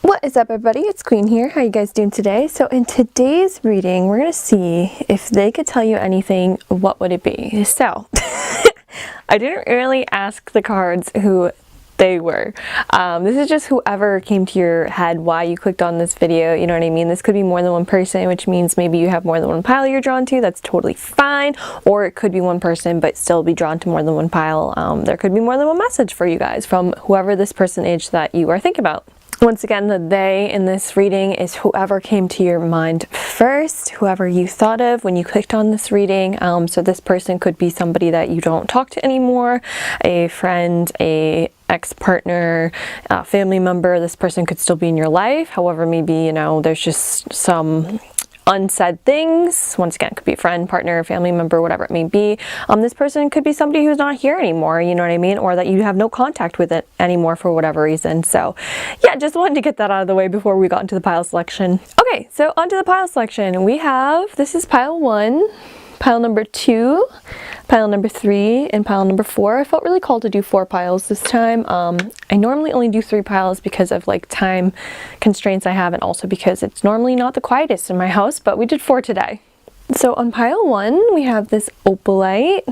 What is up, everybody? It's Queen here. How you guys doing today? So in today's reading, we're going to see if they could tell you anything, what would it be? So I didn't really ask the cards who they were. This is just whoever came to your head why you clicked on this video, you know what I mean? This could be more than one person, which means maybe you have more than one pile you're drawn to. That's totally fine. Or it could be one person but still be drawn to more than one pile. There could be more than one message for you guys from whoever this person is that you are thinking about. Once again, the they in this reading is whoever came to your mind first, whoever you thought of when you clicked on this reading. So this person could be somebody that you don't talk to anymore, a friend, a ex-partner, a family member. This person could still be in your life. However, maybe, you know, there's just some unsaid things. Once again, it could be a friend, partner, family member, whatever it may be. This person could be somebody who's not here anymore, you know what I mean? Or that you have no contact with it anymore for whatever reason. So yeah, just wanted to get that out of the way before we got into the pile selection. Okay, so onto the pile selection. We have, this is pile 1, pile number 2, pile number 3, and pile number 4. I felt really called to do 4 piles this time. I normally only do 3 piles because of like time constraints I have, and also because it's normally not the quietest in my house, but we did 4 today. So on pile 1, we have this opalite.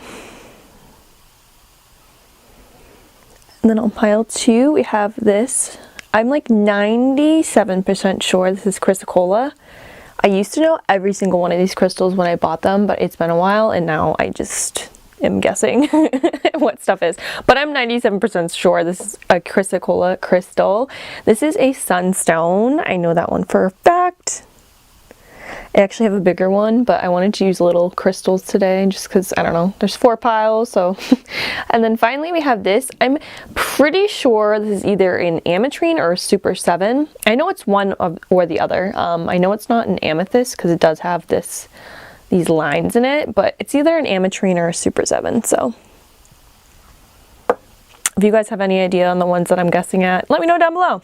And then on pile 2, we have this, I'm like 97% sure this is chrysocolla. I used to know every single one of these crystals when I bought them, but it's been a while and now I just am guessing what stuff is. But I'm 97% sure this is a chrysocolla crystal. This is a sunstone. I know that one for a fact. I actually have a bigger one, but I wanted to use little crystals today just because, I don't know, there's 4 piles, so. And then finally we have this. I'm pretty sure this is either an ametrine or a super 7. I know it's one or the other. I know it's not an amethyst because it does have these lines in it, but it's either an ametrine or a super 7, so. If you guys have any idea on the ones that I'm guessing at, let me know down below.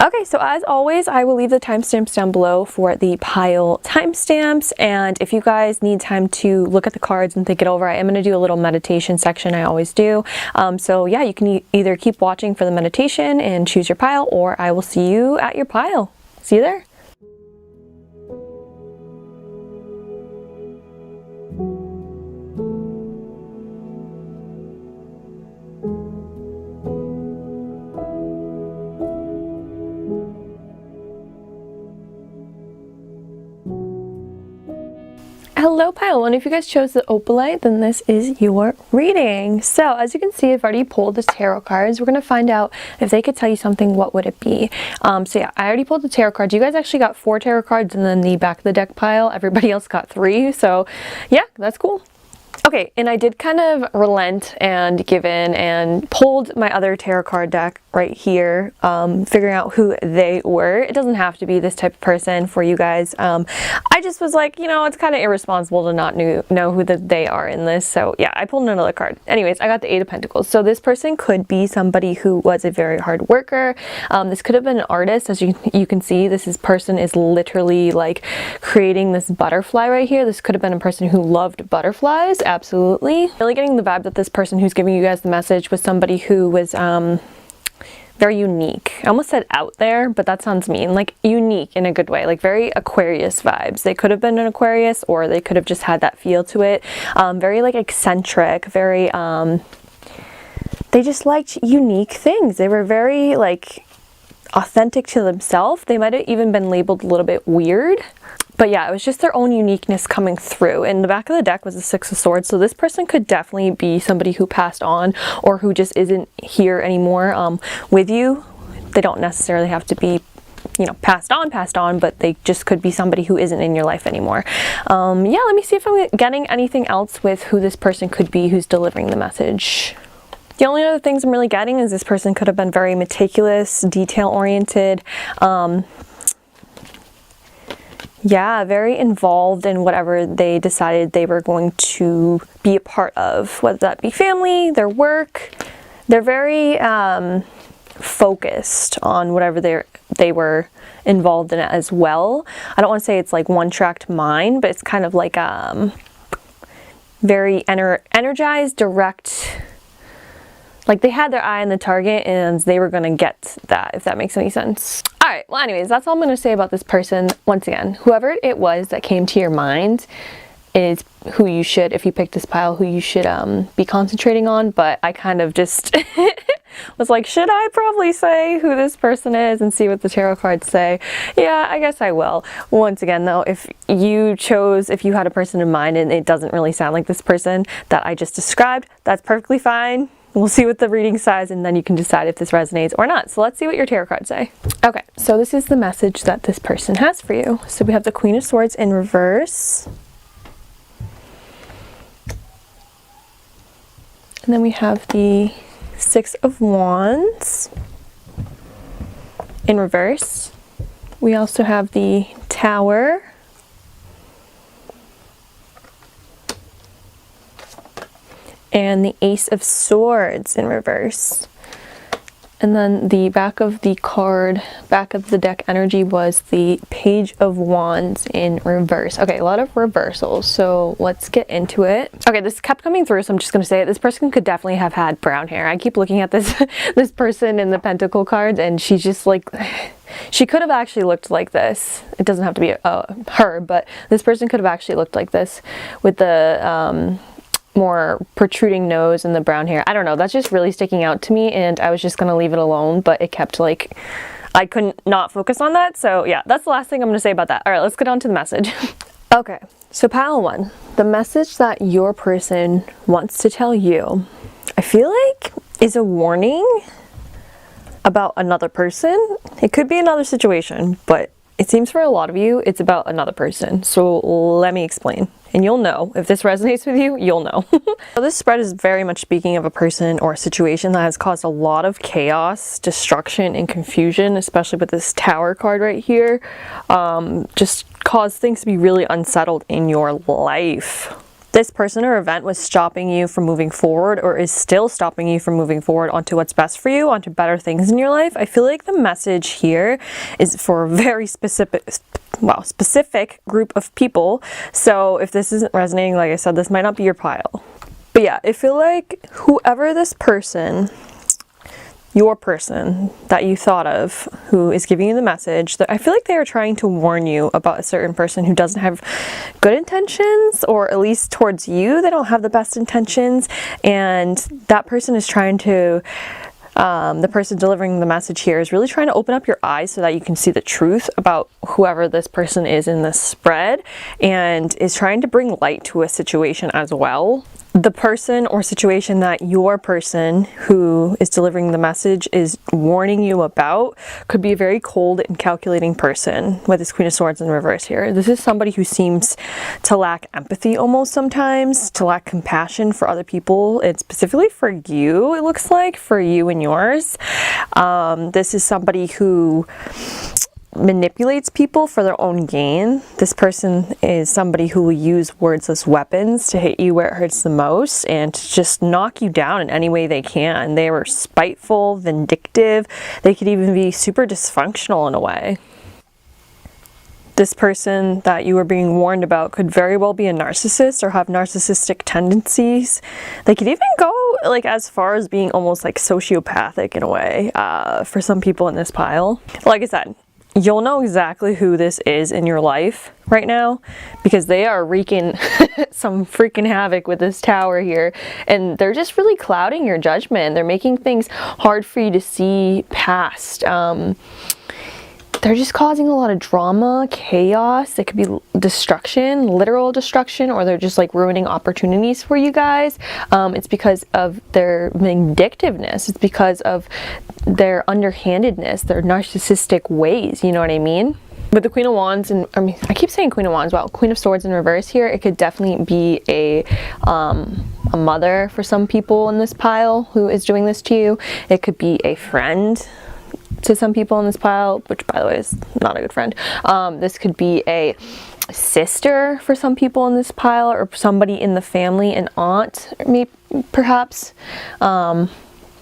Okay, so as always, I will leave the timestamps down below for the pile timestamps, and if you guys need time to look at the cards and think it over, I am going to do a little meditation section. I always do. So yeah, you can either keep watching for the meditation and choose your pile, or I will see you at your pile. See you there. Hello pile 1, if you guys chose the opalite, then this is your reading. So as you can see, I've already pulled the tarot cards. We're going to find out if they could tell you something, what would it be? So yeah, I already pulled the tarot cards. You guys actually got 4 tarot cards and then the back of the deck pile. Everybody else got 3. So yeah, that's cool. Okay, and I did kind of relent and give in and pulled my other tarot card deck right here, figuring out who they were. It doesn't have to be this type of person for you guys. I just was like, you know, it's kind of irresponsible to not know who they are in this. So yeah, I pulled another card. Anyways, I got the 8 of Pentacles. So this person could be somebody who was a very hard worker. This could have been an artist. As you can see, person is literally like creating this butterfly right here. This could have been a person who loved butterflies. Absolutely. Really getting the vibe that this person who's giving you guys the message was somebody who was very unique. I almost said out there, but that sounds mean. Like unique in a good way, like very Aquarius vibes. They could have been an Aquarius, or they could have just had that feel to it. Very like eccentric, very they just liked unique things. They were very like authentic to themselves. They might have even been labeled a little bit weird. But yeah, it was just their own uniqueness coming through. And the back of the deck was the 6 of Swords. So this person could definitely be somebody who passed on or who just isn't here anymore with you. They don't necessarily have to be, you know, passed on, but they just could be somebody who isn't in your life anymore. Yeah, let me see if I'm getting anything else with who this person could be who's delivering the message. The only other things I'm really getting is this person could have been very meticulous, detail-oriented, yeah, very involved in whatever they decided they were going to be a part of, whether that be family, their work. They're very focused on whatever they were involved in it as well. I don't want to say it's like one-tracked mind, but it's kind of like very energized, direct. Like they had their eye on the target and they were going to get that, if that makes any sense. All right, well, anyways, that's all I'm going to say about this person. Once again, whoever it was that came to your mind is who you should, if you pick this pile, who you should be concentrating on. But I kind of just was like, should I probably say who this person is and see what the tarot cards say? Yeah, I guess I will. Once again, though, if you had a person in mind and it doesn't really sound like this person that I just described, that's perfectly fine. We'll see what the reading says, and then you can decide if this resonates or not. So let's see what your tarot cards say. Okay, so this is the message that this person has for you. So we have the Queen of Swords in reverse. And then we have the Six of Wands in reverse. We also have the Tower. And the Ace of Swords in reverse. And then the back of the card, back of the deck energy was the Page of Wands in reverse. Okay, a lot of reversals, so let's get into it. Okay, this kept coming through, so I'm just going to say it. This person could definitely have had brown hair. I keep looking at this this person in the Pentacle cards, and she's just like, she could have actually looked like this. It doesn't have to be her, but this person could have actually looked like this with the more protruding nose and the brown hair. I don't know, that's just really sticking out to me, and I was just gonna leave it alone, but it kept like, I couldn't not focus on that. So yeah, that's the last thing I'm gonna say about that. All right, let's get on to the message. Okay, so pile 1, the message that your person wants to tell you, I feel like is a warning about another person. It could be another situation, but it seems for a lot of you, it's about another person. So let me explain. And you'll know. If this resonates with you, you'll know. So this spread is very much speaking of a person or a situation that has caused a lot of chaos, destruction, and confusion, especially with this Tower card right here. Just caused things to be really unsettled in your life. This person or event was stopping you from moving forward, or is still stopping you from moving forward onto what's best for you, onto better things in your life. I feel like the message here is for a very specific group of people. So if this isn't resonating, like I said, this might not be your pile. But yeah, I feel like whoever this person, your person that you thought of who is giving you the message, that I feel like they are trying to warn you about a certain person who doesn't have good intentions, or at least towards you they don't have the best intentions, and that person is trying to the person delivering the message here is really trying to open up your eyes so that you can see the truth about whoever this person is in this spread, and is trying to bring light to a situation as well. The person or situation that your person who is delivering the message is warning you about could be a very cold and calculating person with this Queen of Swords in reverse here. This is somebody who seems to lack empathy almost sometimes, to lack compassion for other people, and specifically for you, it looks like, for you and yours. This is somebody who manipulates people for their own gain. This person is somebody who will use words as weapons to hit you where it hurts the most and to just knock you down in any way they can. They were spiteful, vindictive. They could even be super dysfunctional in a way. This person that you were being warned about could very well be a narcissist or have narcissistic tendencies. They could even go like as far as being almost like sociopathic in a way for some people in this pile. Like I said, you'll know exactly who this is in your life right now, because they are wreaking some freaking havoc with this Tower here, and they're just really clouding your judgment. They're making things hard for you to see past. They're just causing a lot of drama, chaos. It could be destruction, literal destruction, or they're just like ruining opportunities for you guys. It's because of their vindictiveness. It's because of their underhandedness, their narcissistic ways, you know what I mean? With the Queen of Wands, and I keep saying Queen of Wands, wow, Queen of Swords in reverse here, it could definitely be a mother for some people in this pile who is doing this to you. It could be a friend to some people in this pile, which by the way is not a good friend. This could be a sister for some people in this pile, or somebody in the family, an aunt, maybe, perhaps.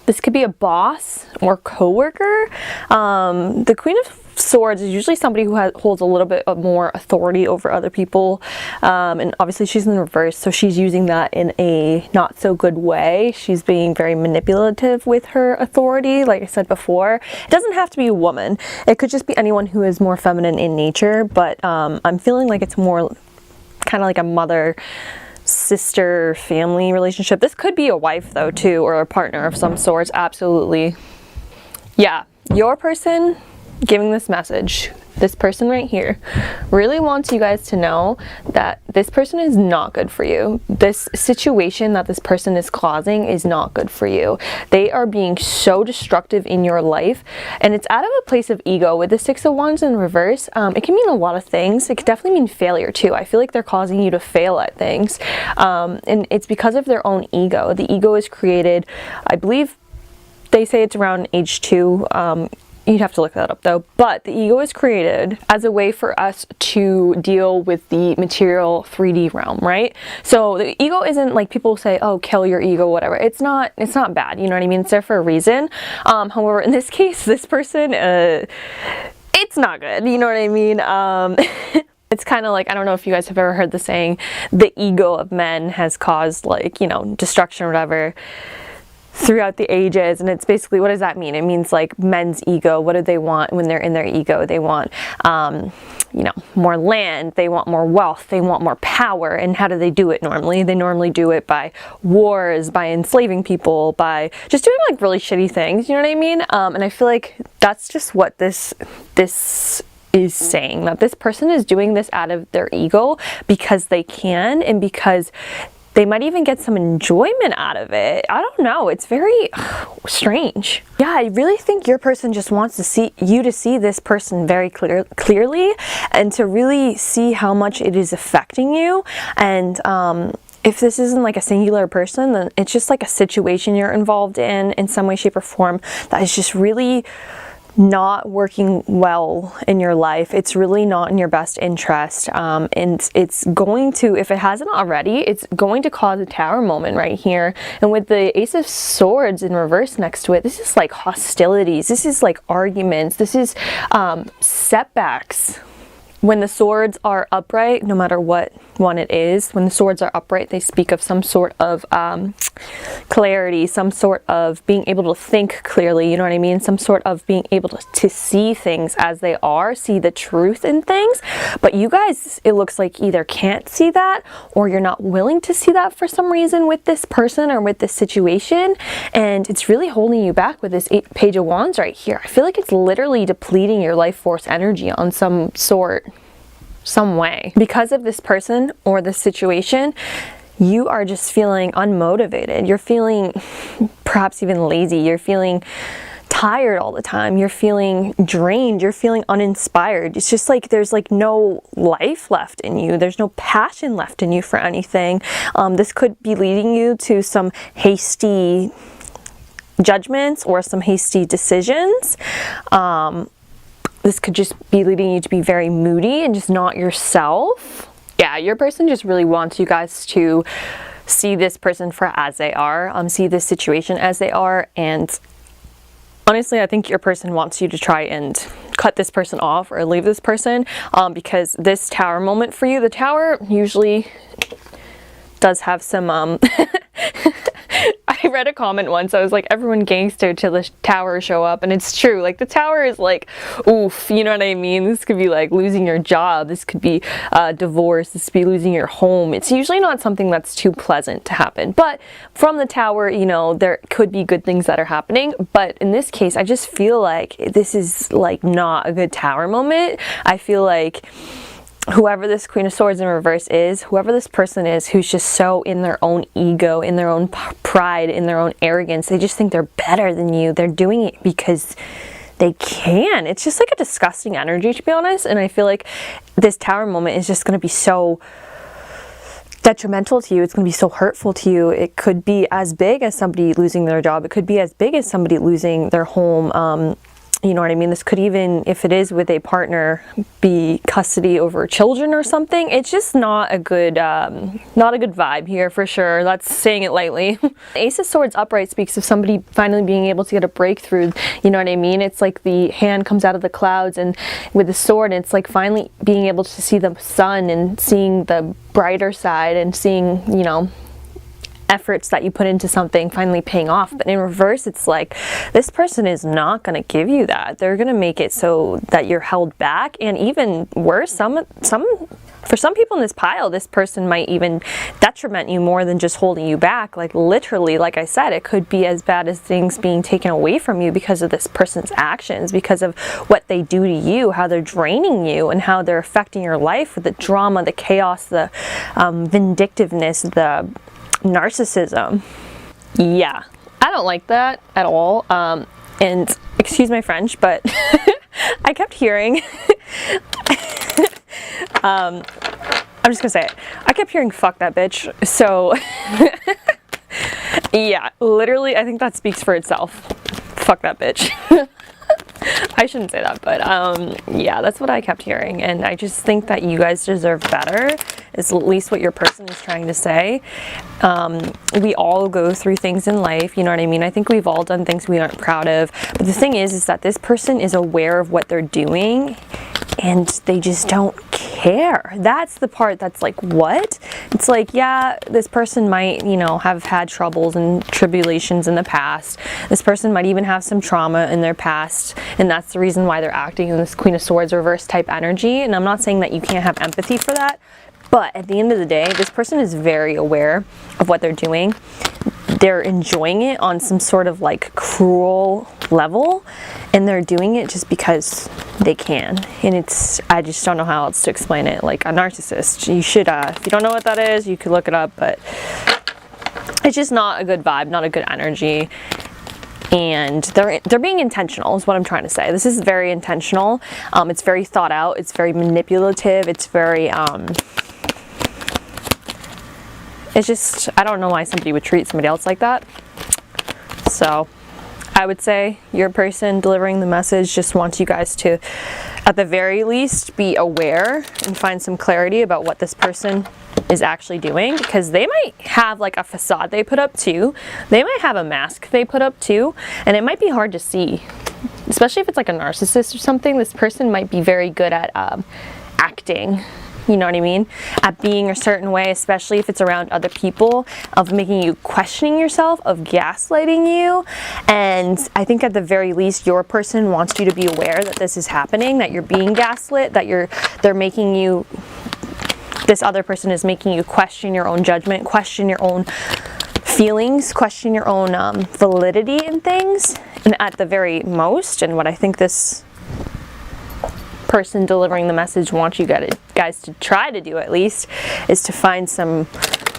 This could be a boss or coworker. The Queen of Swords is usually somebody who holds a little bit of more authority over other people, and obviously she's in reverse, so she's using that in a not so good way. She's being very manipulative with her authority, like I said before. It doesn't have to be a woman. It could just be anyone who is more feminine in nature, but I'm feeling like it's more kind of like a mother sister family relationship. This could be a wife though too, or a partner of some sorts. Absolutely. Yeah, your person giving this message, this person right here, really wants you guys to know that this person is not good for you. This situation that this person is causing is not good for you. They are being so destructive in your life, and it's out of a place of ego. With the Six of Wands in reverse, it can mean a lot of things. It could definitely mean failure too. I feel like they're causing you to fail at things, and it's because of their own ego. The ego is created, I believe they say it's around age 2. You'd have to look that up though. But the ego is created as a way for us to deal with the material 3D realm, right? So the ego isn't like people say, oh, kill your ego, whatever. It's not bad, you know what I mean? It's there for a reason. However, in this case, this person, it's not good, you know what I mean? It's kind of like, I don't know if you guys have ever heard the saying, the ego of men has caused, like, you know, destruction or whatever throughout the ages. And it's basically, what does that mean? It means like men's ego. What do they want when they're in their ego? They want you know, more land, they want more wealth, they want more power. And how do they do it normally? They normally do it by wars, by enslaving people, by just doing like really shitty things, you know what I mean? And I feel like that's just what this is saying, that this person is doing this out of their ego because they can, and because they might even get some enjoyment out of it. I don't know. It's very strange. Yeah, I really think your person just wants to see this person very clearly, and to really see how much it is affecting you. And if this isn't like a singular person, then it's just like a situation you're involved in some way, shape, or form that is just really not working well in your life. It's really not in your best interest, and it's going to, if it hasn't already, it's going to cause a tower moment right here. And with the Ace of Swords in reverse next to it, this is like hostilities, this is like arguments, this is setbacks. When the swords are upright, no matter what one it is, when the swords are upright, they speak of some sort of clarity, some sort of being able to think clearly, you know what I mean? Some sort of being able to see things as they are, see the truth in things. But you guys, it looks like, either can't see that, or you're not willing to see that for some reason with this person or with this situation. And it's really holding you back with this Page of Wands right here. I feel like it's literally depleting your life force energy on some way. Because of this person or this situation, you are just feeling unmotivated. You're feeling perhaps even lazy. You're feeling tired all the time. You're feeling drained. You're feeling uninspired. It's just like there's like no life left in you. There's no passion left in you for anything. This could be leading you to some hasty judgments or some hasty decisions. This could just be leading you to be very moody and just not yourself. Yeah, your person just really wants you guys to see this person for as they are, see this situation as they are. And honestly, I think your person wants you to try and cut this person off or leave this person, because this tower moment for you, the tower usually does have some I read a comment once, I was like, everyone gangster till the tower show up. And it's true, like the tower is like, oof, you know what I mean? This could be like losing your job, this could be divorce, this could be losing your home. It's usually not something that's too pleasant to happen, but from the tower, you know, there could be good things that are happening. But in this case, I just feel like this is like not a good tower moment. I feel like whoever this Queen of Swords in reverse is, whoever this person is who's just so in their own ego, in their own pride, in their own arrogance, they just think they're better than you. They're doing it because they can. It's just like a disgusting energy, to be honest. And I feel like this tower moment is just going to be so detrimental to you. It's going to be so hurtful to you. It could be as big as somebody losing their job. It could be as big as somebody losing their home. You know what I mean? This could even, if it is with a partner, be custody over children or something. It's just not a good vibe here for sure. That's saying it lightly. Ace of Swords upright speaks of somebody finally being able to get a breakthrough. You know what I mean? It's like the hand comes out of the clouds, and with the sword, it's like finally being able to see the sun and seeing the brighter side and seeing, you know, efforts that you put into something finally paying off. But in reverse, it's like this person is not going to give you that. They're going to make it so that you're held back, and even worse, for some people in this pile, this person might even detriment you more than just holding you back. Like literally, like I said, it could be as bad as things being taken away from you because of this person's actions, because of what they do to you, how they're draining you, and how they're affecting your life with the drama, the chaos, the vindictiveness, the narcissism. Yeah, I don't like that at all. And excuse my French, but I kept hearing I'm just gonna say it. I kept hearing fuck that bitch. So yeah, literally I think that speaks for itself. Fuck that bitch. I shouldn't say that, but yeah, that's what I kept hearing, and I just think that you guys deserve better, is at least what your person is trying to say. We all go through things in life, you know what I mean? I think we've all done things we aren't proud of, but the thing is that this person is aware of what they're doing, and they just don't care. That's the part that's like, what? It's like, yeah, this person might, you know, have had troubles and tribulations in the past. This person might even have some trauma in their past, and that's the reason why they're acting in this Queen of Swords reverse type energy. And I'm not saying that you can't have empathy for that, but at the end of the day, this person is very aware of what they're doing. They're enjoying it on some sort of like cruel level, and they're doing it just because they can. And it's, I just don't know how else to explain it. Like a narcissist, you should if you don't know what that is, you could look it up, but it's just not a good vibe, not a good energy. And they're being intentional is what I'm trying to say. This is very intentional. It's very thought out, it's very manipulative, it's very it's just, I don't know why somebody would treat somebody else like that. So I would say your person delivering the message just wants you guys to, at the very least, be aware and find some clarity about what this person is actually doing, because they might have like a facade they put up too. They might have a mask they put up too, and it might be hard to see, especially if it's like a narcissist or something. This person might be very good at acting. You know what I mean? At being a certain way, especially if it's around other people, of making you questioning yourself, of gaslighting you. And I think at the very least, your person wants you to be aware that this is happening, that you're being gaslit, that they're making you, this other person is making you question your own judgment, question your own feelings, question your own validity in things. And at the very most, and what I think this person delivering the message wants you guys to try to do, at least, is to find some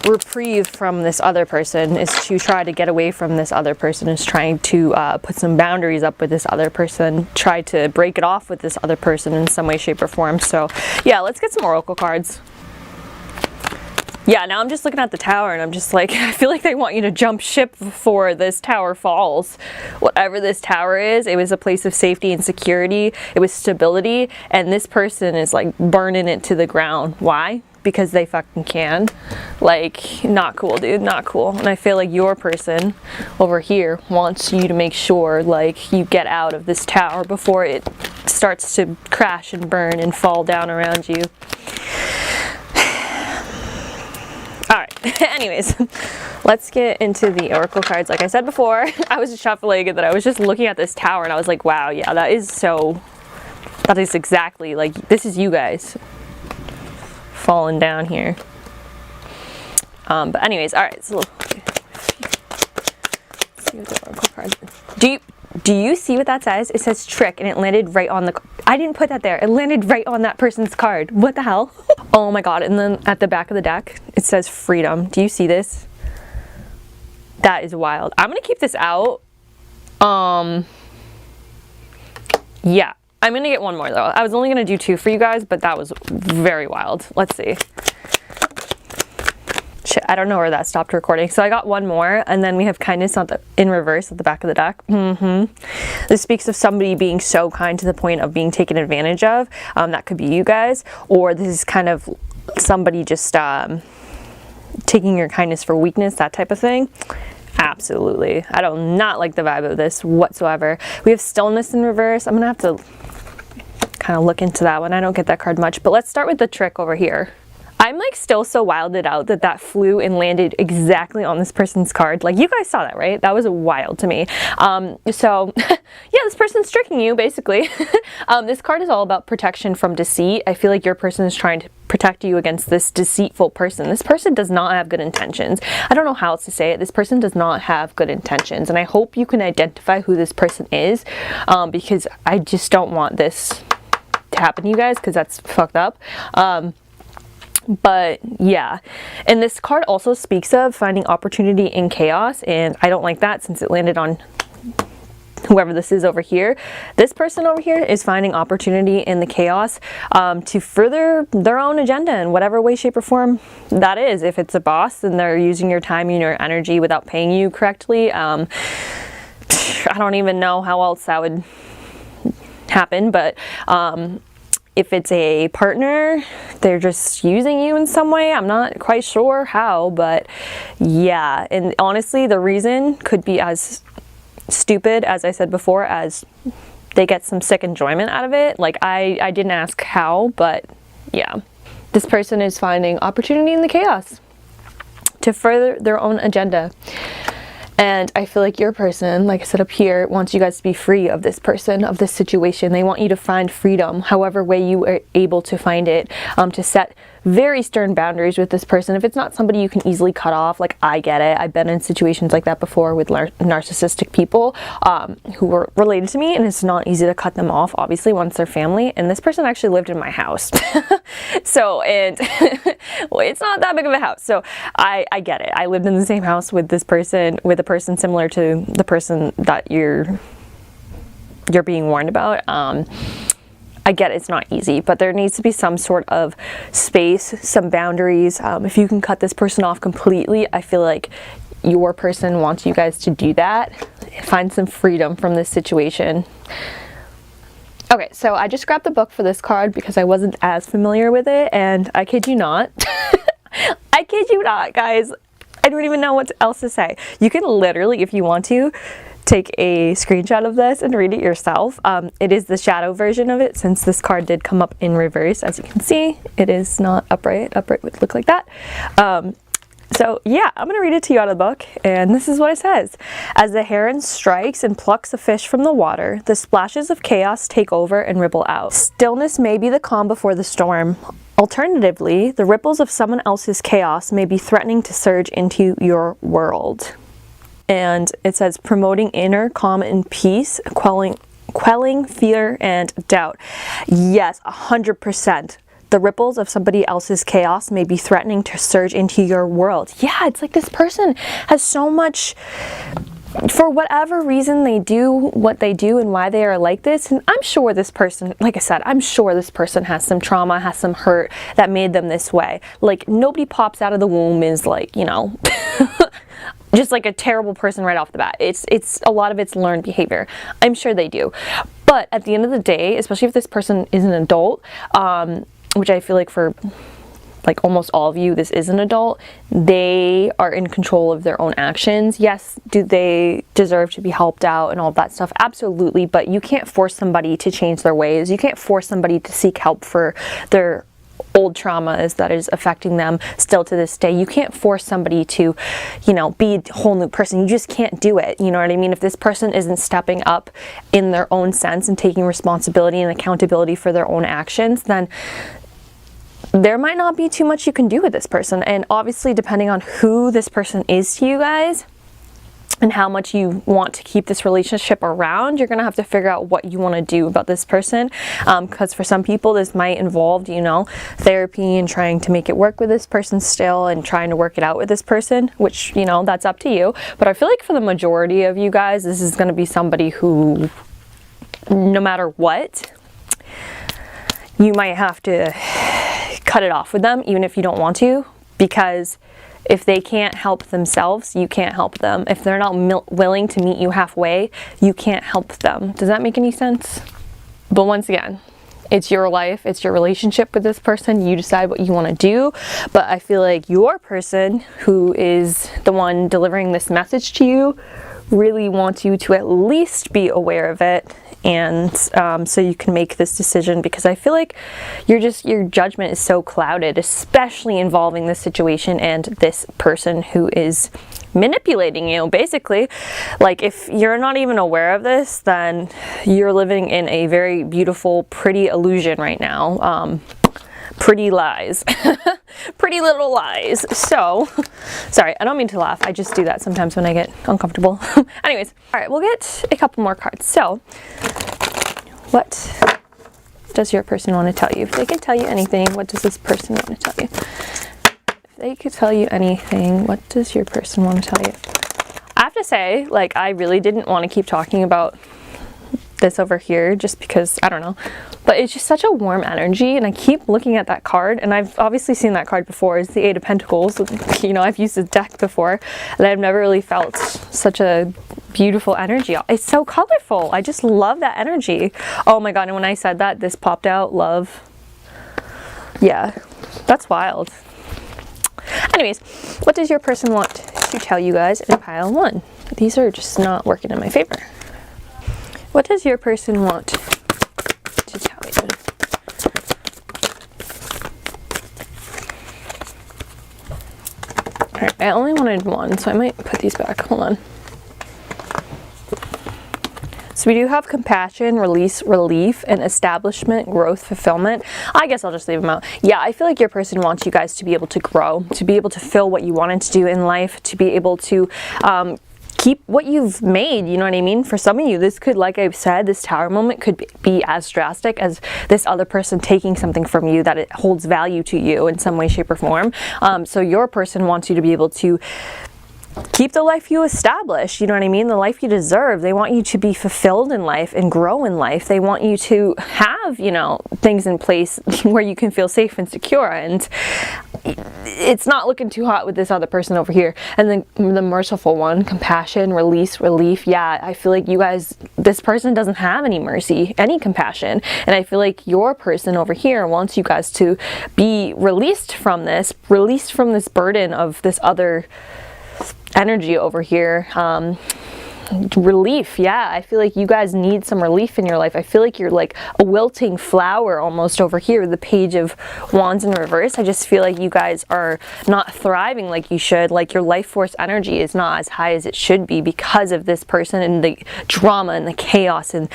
reprieve from this other person, is to try to get away from this other person, is trying to put some boundaries up with this other person, try to break it off with this other person in some way, shape, or form. So yeah, let's get some oracle cards. Yeah, now I'm just looking at the tower and I'm just like, I feel like they want you to jump ship before this tower falls. Whatever this tower is, it was a place of safety and security. It was stability, and this person is like burning it to the ground. Why? Because they fucking can. Like, not cool, dude, not cool. And I feel like your person over here wants you to make sure like you get out of this tower before it starts to crash and burn and fall down around you. Alright, anyways, let's get into the oracle cards. Like I said before, I was shuffling and then I was just looking at this tower and I was like, wow, yeah, that is exactly, like, this is you guys falling down here. But anyways, alright, so let's see what the oracle cards are. Do you see what that says? It says trick, and it landed right on the, I didn't put that there. It landed right on that person's card. What the hell? Oh my god. And then at the back of the deck, it says freedom. Do you see this? That is wild. I'm going to keep this out. Yeah. I'm going to get one more though. I was only going to do two for you guys, but that was very wild. Let's see. I don't know where that stopped recording. So I got one more, and then we have kindness in reverse at the back of the deck. This speaks of somebody being so kind to the point of being taken advantage of. That could be you guys, or this is kind of somebody just taking your kindness for weakness, that type of thing. Absolutely. I do not like the vibe of this whatsoever. We have stillness in reverse. I'm gonna have to kind of look into that one. I don't get that card much, but let's start with the trick over here. I'm like still so wilded out that that flew and landed exactly on this person's card. Like, you guys saw that, right? That was wild to me. So yeah, this person's tricking you basically. This card is all about protection from deceit. I feel like your person is trying to protect you against this deceitful person. This person does not have good intentions. I don't know how else to say it. This person does not have good intentions, and I hope you can identify who this person is, because I just don't want this to happen to you guys, because that's fucked up. But yeah, and this card also speaks of finding opportunity in chaos, and I don't like that since it landed on whoever this is over here. This person over here is finding opportunity in the chaos to further their own agenda in whatever way, shape, or form that is. If it's a boss, then they're using your time and your energy without paying you correctly. I don't even know how else that would happen, but if it's a partner, they're just using you in some way. I'm not quite sure how, but yeah. And honestly, the reason could be as stupid, as I said before, as they get some sick enjoyment out of it. Like, I didn't ask how, but yeah. This person is finding opportunity in the chaos to further their own agenda. And I feel like your person, like I said up here, wants you guys to be free of this person, of this situation. They want you to find freedom, however way you are able to find it, to set very stern boundaries with this person. If it's not somebody you can easily cut off, like, I get it. I've been in situations like that before with narcissistic people who were related to me, and it's not easy to cut them off, obviously, once they're family. And this person actually lived in my house. So, and well, it's not that big of a house. So I get it. I lived in the same house with this person, with a person similar to the person that you're being warned about. I get it's not easy, but there needs to be some sort of space, some boundaries. If you can cut this person off completely, I feel like your person wants you guys to do that. Find some freedom from this situation. Okay, so I just grabbed the book for this card because I wasn't as familiar with it, and I kid you not. I kid you not, guys. I don't even know what else to say. You can literally, if you want to, take a screenshot of this and read it yourself. It is the shadow version of it, since this card did come up in reverse. As you can see, it is not upright. Upright would look like that. So yeah, I'm gonna read it to you out of the book, and this is what it says. As the heron strikes and plucks a fish from the water, the splashes of chaos take over and ripple out. Stillness may be the calm before the storm. Alternatively, the ripples of someone else's chaos may be threatening to surge into your world. And it says, promoting inner calm and peace, quelling fear and doubt. Yes, 100%. The ripples of somebody else's chaos may be threatening to surge into your world. Yeah, it's like this person has so much, for whatever reason they do what they do and why they are like this. And I'm sure this person, like I said, I'm sure this person has some trauma, has some hurt that made them this way. Like, nobody pops out of the womb is like, you know, just like a terrible person right off the bat. It's a lot of it's learned behavior. I'm sure they do. But at the end of the day, especially if this person is an adult, which I feel like for like almost all of you, this is an adult, they are in control of their own actions. Yes, do they deserve to be helped out and all that stuff? Absolutely, but you can't force somebody to change their ways. You can't force somebody to seek help for their old traumas that is affecting them still to this day. You can't force somebody to, you know, be a whole new person. You just can't do it. You know what I mean? If this person isn't stepping up in their own sense and taking responsibility and accountability for their own actions, then there might not be too much you can do with this person. And obviously, depending on who this person is to you guys and how much you want to keep this relationship around, you're gonna have to figure out what you want to do about this person, because for some people this might involve, you know, therapy and trying to make it work with this person still and trying to work it out with this person, which, you know, that's up to you. But I feel like for the majority of you guys, this is going to be somebody who, no matter what, you might have to cut it off with them, even if you don't want to, because If they can't help themselves, you can't help them. If they're not willing to meet you halfway, you can't help them. Does that make any sense? But once again, it's your life, it's your relationship with this person, you decide what you want to do. But I feel like your person, who is the one delivering this message to you, really wants you to at least be aware of it, and so you can make this decision, because I feel like your judgment is so clouded, especially involving this situation and this person who is manipulating you, basically. Like, if you're not even aware of this, then you're living in a very beautiful, pretty illusion right now. Pretty lies. Pretty little lies. So, sorry, I don't mean to laugh. I just do that sometimes when I get uncomfortable. Anyways, all right, we'll get a couple more cards. So, what does your person want to tell you? If they can tell you anything, what does this person want to tell you? If they could tell you anything, what does your person want to tell you? I have to say, like, I really didn't want to keep talking about this over here, just because, I don't know, but it's just such a warm energy, and I keep looking at that card, and I've obviously seen that card before. It's the Eight of Pentacles. You know, I've used this deck before, and I've never really felt such a beautiful energy. It's so colorful. I just love that energy. Oh my god, and when I said that, this popped out. Love. Yeah, that's wild. Anyways, what does your person want to tell you guys in pile 1? These are just not working in my favor. What does your person want to tell you? Alright, I only wanted 1, so I might put these back. Hold on. So we do have compassion, release, relief, and establishment, growth, fulfillment. I guess I'll just leave them out. Yeah, I feel like your person wants you guys to be able to grow, to be able to fill what you wanted to do in life, to be able to keep what you've made, you know what I mean? For some of you, this could, like I said, this tower moment could be as drastic as this other person taking something from you that it holds value to you in some way, shape, or form. So your person wants you to be able to keep the life you established, you know what I mean? The life you deserve. They want you to be fulfilled in life and grow in life. They want you to have, you know, things in place where you can feel safe and secure. And it's not looking too hot with this other person over here. And then the merciful one, compassion, release, relief. Yeah, I feel like you guys, this person doesn't have any mercy, any compassion. And I feel like your person over here wants you guys to be released from this burden of this other energy over here. Relief. Yeah, I feel like you guys need some relief in your life. I feel like you're like a wilting flower almost over here, the Page of Wands in reverse. I just feel like you guys are not thriving like you should. Like your life force energy is not as high as it should be because of this person and the drama and the chaos and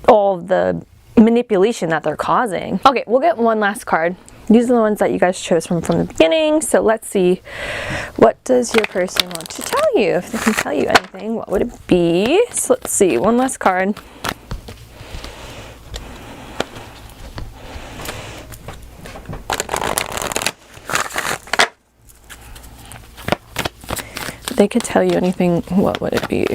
all of the manipulation that they're causing. Okay, we'll get one last card. These are the ones that you guys chose from the beginning. So let's see, what does your person want to tell you? If they can tell you anything, what would it be? So let's see, one last card. If they could tell you anything, what would it be?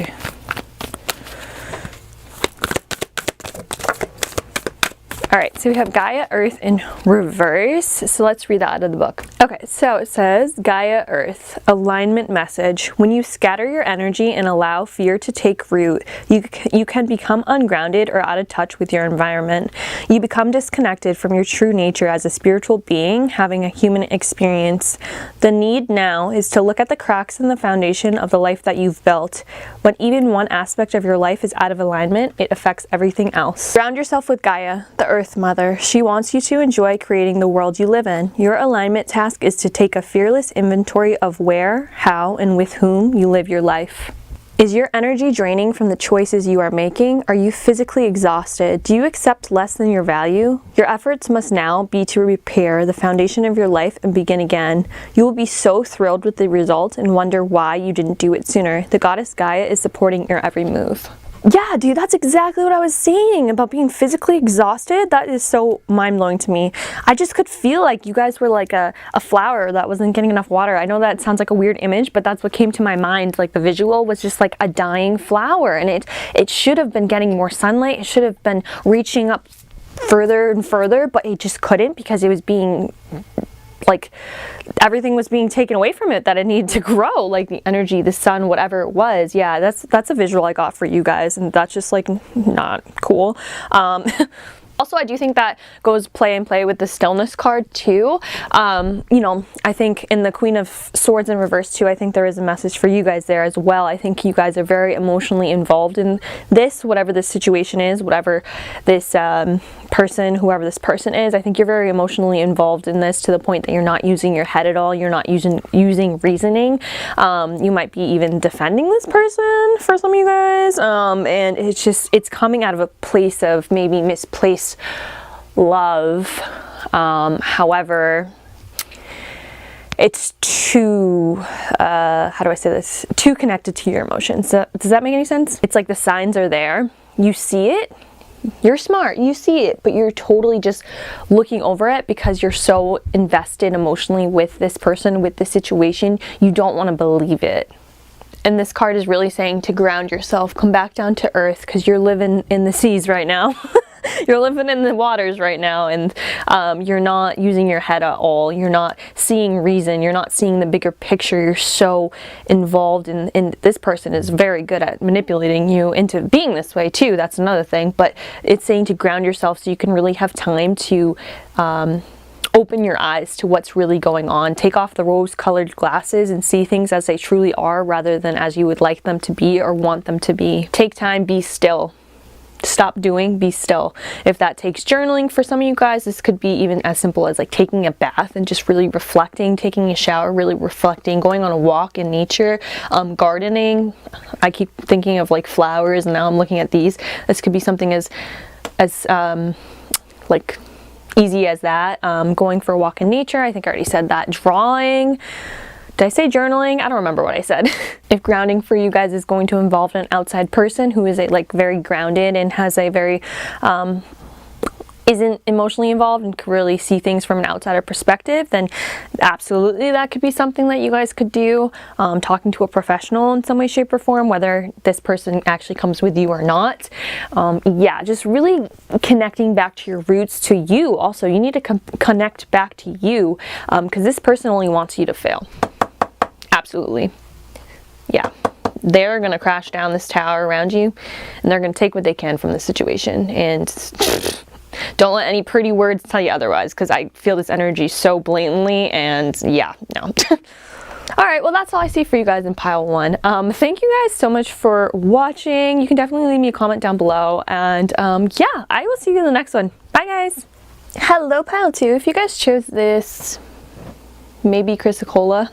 All right, so we have Gaia, Earth in reverse. So let's read that out of the book. Okay, so it says, Gaia, Earth, alignment message. When you scatter your energy and allow fear to take root, you can become ungrounded or out of touch with your environment. You become disconnected from your true nature as a spiritual being having a human experience. The need now is to look at the cracks in the foundation of the life that you've built. When even one aspect of your life is out of alignment, it affects everything else. Ground yourself with Gaia, the Earth Mother. She wants you to enjoy creating the world you live in. Your alignment task is to take a fearless inventory of where, how, and with whom you live your life. Is your energy draining from the choices you are making? Are you physically exhausted? Do you accept less than your value? Your efforts must now be to repair the foundation of your life and begin again. You will be so thrilled with the result and wonder why you didn't do it sooner. The goddess Gaia is supporting your every move. Yeah, dude, that's exactly what I was saying about being physically exhausted. That is so mind-blowing to me. I just could feel like you guys were like a flower that wasn't getting enough water. I know that sounds like a weird image, but that's what came to my mind. Like the visual was just like a dying flower, and it should have been getting more sunlight. It should have been reaching up further and further, but it just couldn't because it was being like everything was being taken away from it that it needed to grow, like the energy, the sun, whatever it was. Yeah, that's a visual I got for you guys, and that's just like not cool. Also, I do think that goes play and play with the stillness card too. You know, I think in the Queen of Swords in reverse too, I think there is a message for you guys there as well. I think you guys are very emotionally involved in this, whatever this situation is, whatever this person, whoever this person is. I think you're very emotionally involved in this to the point that you're not using your head at all. You're not using reasoning. You might be even defending this person for some of you guys. And it's coming out of a place of maybe misplaced love. However, it's too, how do I say this? Too connected to your emotions. Does that make any sense? It's like the signs are there. You see it. You're smart, you see it, but you're totally just looking over it because you're so invested emotionally with this person, with this situation. You don't want to believe it. And this card is really saying to ground yourself, come back down to earth, because you're living in the seas right now. You're living in the waters right now, and you're not using your head at all. You're not seeing reason. You're not seeing the bigger picture. You're so involved in this person is very good at manipulating you into being this way too. That's another thing. But it's saying to ground yourself so you can really have time to open your eyes to what's really going on. Take off the rose-colored glasses and see things as they truly are rather than as you would like them to be or want them to be. Take time, be still. Stop doing, be still. If that takes journaling for some of you guys, this could be even as simple as like taking a bath and just really reflecting, taking a shower, really reflecting, going on a walk in nature, gardening. I keep thinking of like flowers, and now I'm looking at these. This could be something as like easy as that. Going for a walk in nature, I think I already said that. Drawing. Did I say journaling? I don't remember what I said. If grounding for you guys is going to involve an outside person who is like very grounded and has a very isn't emotionally involved and can really see things from an outsider perspective, then absolutely that could be something that you guys could do. Talking to a professional in some way, shape, or form, whether this person actually comes with you or not. Yeah, just really connecting back to your roots, to you. Also, you need to connect back to you, because this person only wants you to fail. Absolutely. Yeah. They're going to crash down this tower around you, and they're going to take what they can from the situation. And don't let any pretty words tell you otherwise, because I feel this energy so blatantly, and yeah, no. Alright, well that's all I see for you guys in pile 1. Thank you guys so much for watching. You can definitely leave me a comment down below, and yeah, I will see you in the next one. Bye guys! Hello pile 2. If you guys chose this, maybe Chrysicola,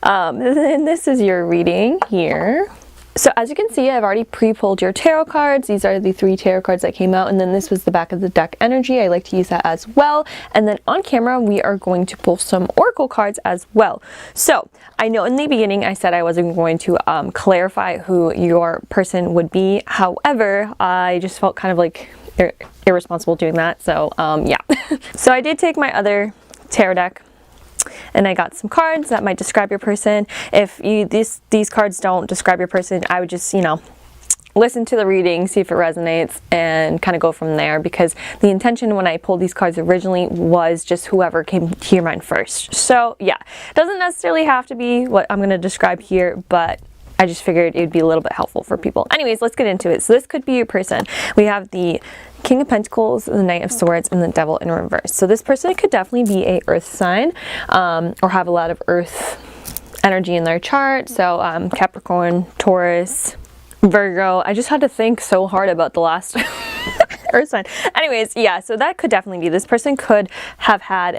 then this is your reading here. So as you can see, I've already pre-pulled your tarot cards. These are the 3 tarot cards that came out, and then this was the back of the deck energy. I like to use that as well. And then on camera, we are going to pull some oracle cards as well. So I know in the beginning I said I wasn't going to clarify who your person would be. However, I just felt kind of like irresponsible doing that. So yeah. So I did take my other tarot deck, and I got some cards that might describe your person. If these cards don't describe your person, I would just, you know, listen to the reading, see if it resonates, and kind of go from there, because the intention when I pulled these cards originally was just whoever came to your mind first. So yeah, it doesn't necessarily have to be what I'm going to describe here, but I just figured it would be a little bit helpful for people. Anyways, let's get into it. So this could be your person. We have the King of Pentacles, the Knight of Swords, and the Devil in reverse. So this person could definitely be a earth sign, or have a lot of earth energy in their chart. So Capricorn, Taurus, Virgo. I just had to think so hard about the last earth sign. Anyways, yeah, so that could definitely be. This person could have had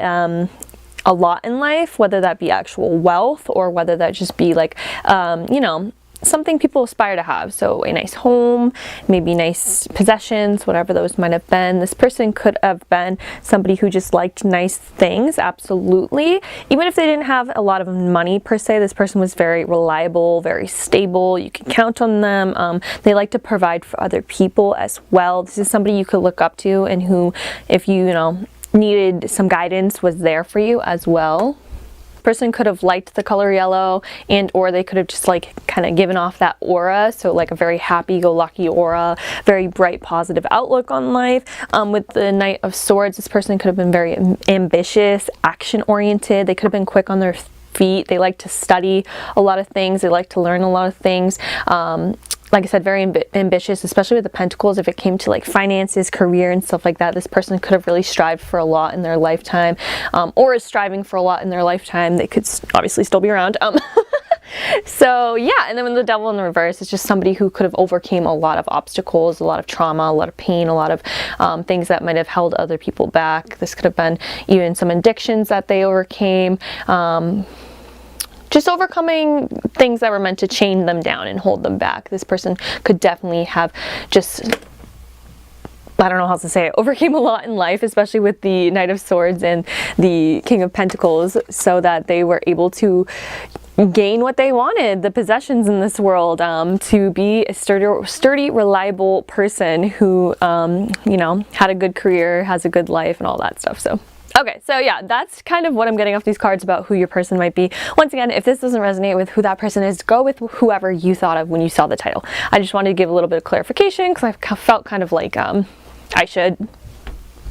a lot in life, whether that be actual wealth or whether that just be like, you know, something people aspire to have. So a nice home, maybe nice possessions, whatever those might have been. This person could have been somebody who just liked nice things, absolutely. Even if they didn't have a lot of money per se, this person was very reliable, very stable. You can count on them. They like to provide for other people as well. This is somebody you could look up to, and who, if you, you know, needed some guidance, was there for you as well. person could have liked the color yellow, and or they could have just like kind of given off that aura, so like a very happy-go-lucky aura, very bright, positive outlook on life. With the Knight of Swords, this person could have been very ambitious, action-oriented. They could have been quick on their feet. They like to study a lot of things. They like to learn a lot of things. Like I said, very ambitious, especially with the Pentacles. If it came to like finances, career, and stuff like that, this person could have really strived for a lot in their lifetime, or is striving for a lot in their lifetime. They could obviously still be around. So yeah, and then with the Devil in the reverse, it's just somebody who could have overcame a lot of obstacles, a lot of trauma, a lot of pain, a lot of things that might have held other people back. This could have been even some addictions that they overcame. Just overcoming things that were meant to chain them down and hold them back. This person could definitely have just, I don't know how to say it, overcame a lot in life, especially with the Knight of Swords and the King of Pentacles, so that they were able to gain what they wanted, the possessions in this world, to be a sturdy, reliable person who, you know, had a good career, has a good life, and all that stuff. So okay, so yeah, that's kind of what I'm getting off these cards about who your person might be. Once again, if this doesn't resonate with who that person is, go with whoever you thought of when you saw the title. I just wanted to give a little bit of clarification because I felt kind of like I should.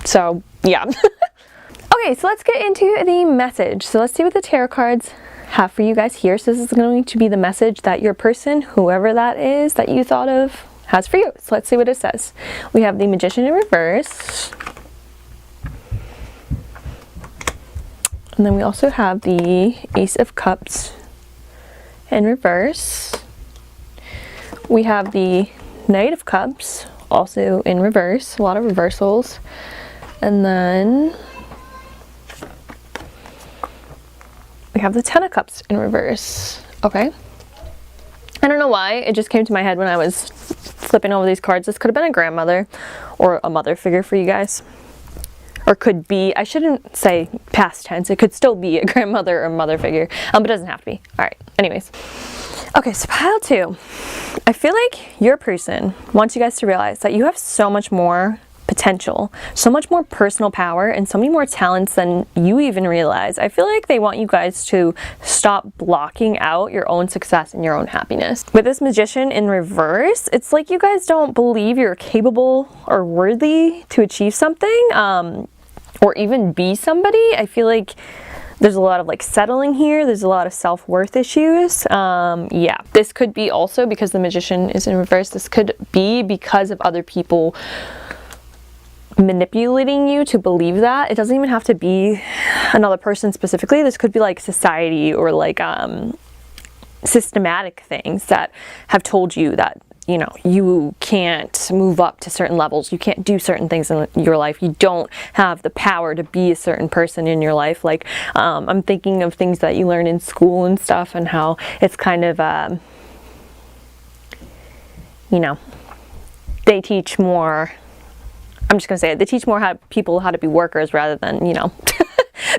So yeah. Okay, so let's get into the message. So let's see what the tarot cards have for you guys here. So this is going to be the message that your person, whoever that is that you thought of, has for you. So let's see what it says. We have the Magician in reverse. And then we also have the Ace of Cups in reverse. We have the Knight of Cups also in reverse, a lot of reversals. And then we have the Ten of Cups in reverse. Okay. I don't know why, it just came to my head when I was flipping over these cards. This could have been a grandmother or a mother figure for you guys. Or could be, I shouldn't say past tense, it could still be a grandmother or mother figure, but it doesn't have to be. All right, anyways. Okay, so pile 2. I feel like your person wants you guys to realize that you have so much more potential, so much more personal power, and so many more talents than you even realize. I feel like they want you guys to stop blocking out your own success and your own happiness. With this Magician in reverse, it's like you guys don't believe you're capable or worthy to achieve something, or even be somebody. I feel like there's a lot of like settling here. There's a lot of self-worth issues. Yeah, this could be also because the Magician is in reverse. This could be because of other people manipulating you to believe that. It doesn't even have to be another person specifically. This could be like society or like systematic things that have told you that, you know, you can't move up to certain levels, you can't do certain things in your life, you don't have the power to be a certain person in your life. Like I'm thinking of things that you learn in school and stuff, and how it's kind of you know, they teach more, I'm just gonna say it, they teach more people how to be workers rather than, you know,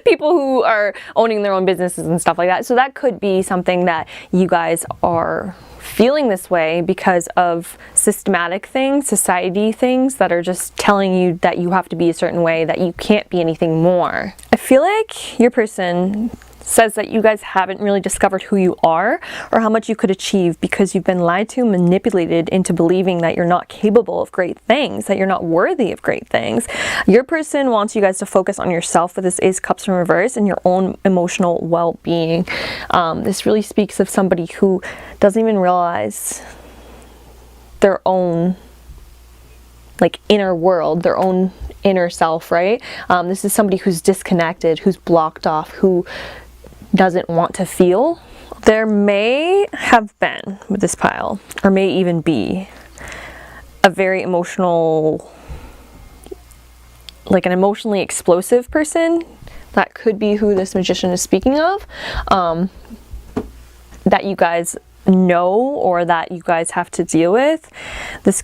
people who are owning their own businesses and stuff like that. So that could be something that you guys are feeling this way because of systematic things, society things that are just telling you that you have to be a certain way, that you can't be anything more. I feel like your person says that you guys haven't really discovered who you are or how much you could achieve because you've been lied to, manipulated into believing that you're not capable of great things, that you're not worthy of great things. Your person wants you guys to focus on yourself with this Ace of Cups in reverse and your own emotional well-being. This really speaks of somebody who doesn't even realize their own like inner world, their own inner self, right? This is somebody who's disconnected, who's blocked off, who doesn't want to feel. There may have been with this pile, or may even be, a very emotional, like an emotionally explosive person. That could be who this Magician is speaking of, that you guys know or that you guys have to deal with. This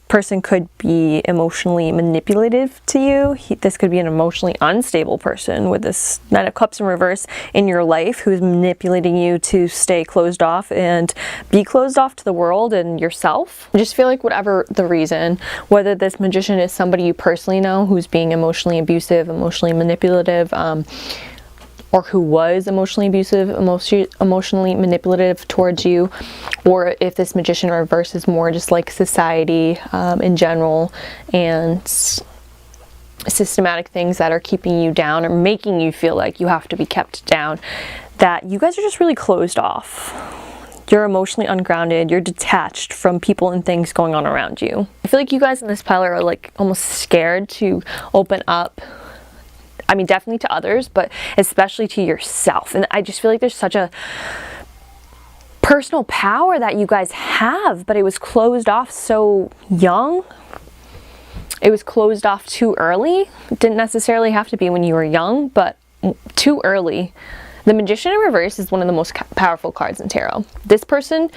person could be emotionally manipulative to you. This could be an emotionally unstable person with this Knight of Cups in reverse in your life, who's manipulating you to stay closed off and be closed off to the world and yourself. I just feel like whatever the reason, whether this Magician is somebody you personally know who's being emotionally abusive, emotionally manipulative, or who was emotionally abusive, emotionally manipulative towards you, or if this Magician reverse is more just like society in general and systematic things that are keeping you down or making you feel like you have to be kept down, that you guys are just really closed off. You're emotionally ungrounded, you're detached from people and things going on around you. I feel like you guys in this pile are like almost scared to open up. I mean, definitely to others, but especially to yourself. And I just feel like there's such a personal power that you guys have, but it was closed off so young. It was closed off too early. It didn't necessarily have to be when you were young, but too early. The Magician in reverse is one of the most powerful cards in tarot. This person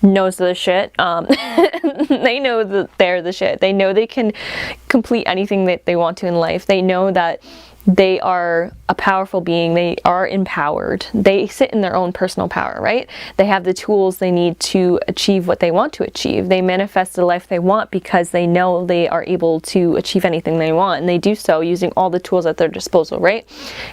knows the shit. They know that they're the shit. They know they can complete anything that they want to in life. They know that they are a powerful being. They are empowered. They sit in their own personal power, right? They have the tools they need to achieve what they want to achieve. They manifest the life they want because they know they are able to achieve anything they want, and they do so using all the tools at their disposal, right?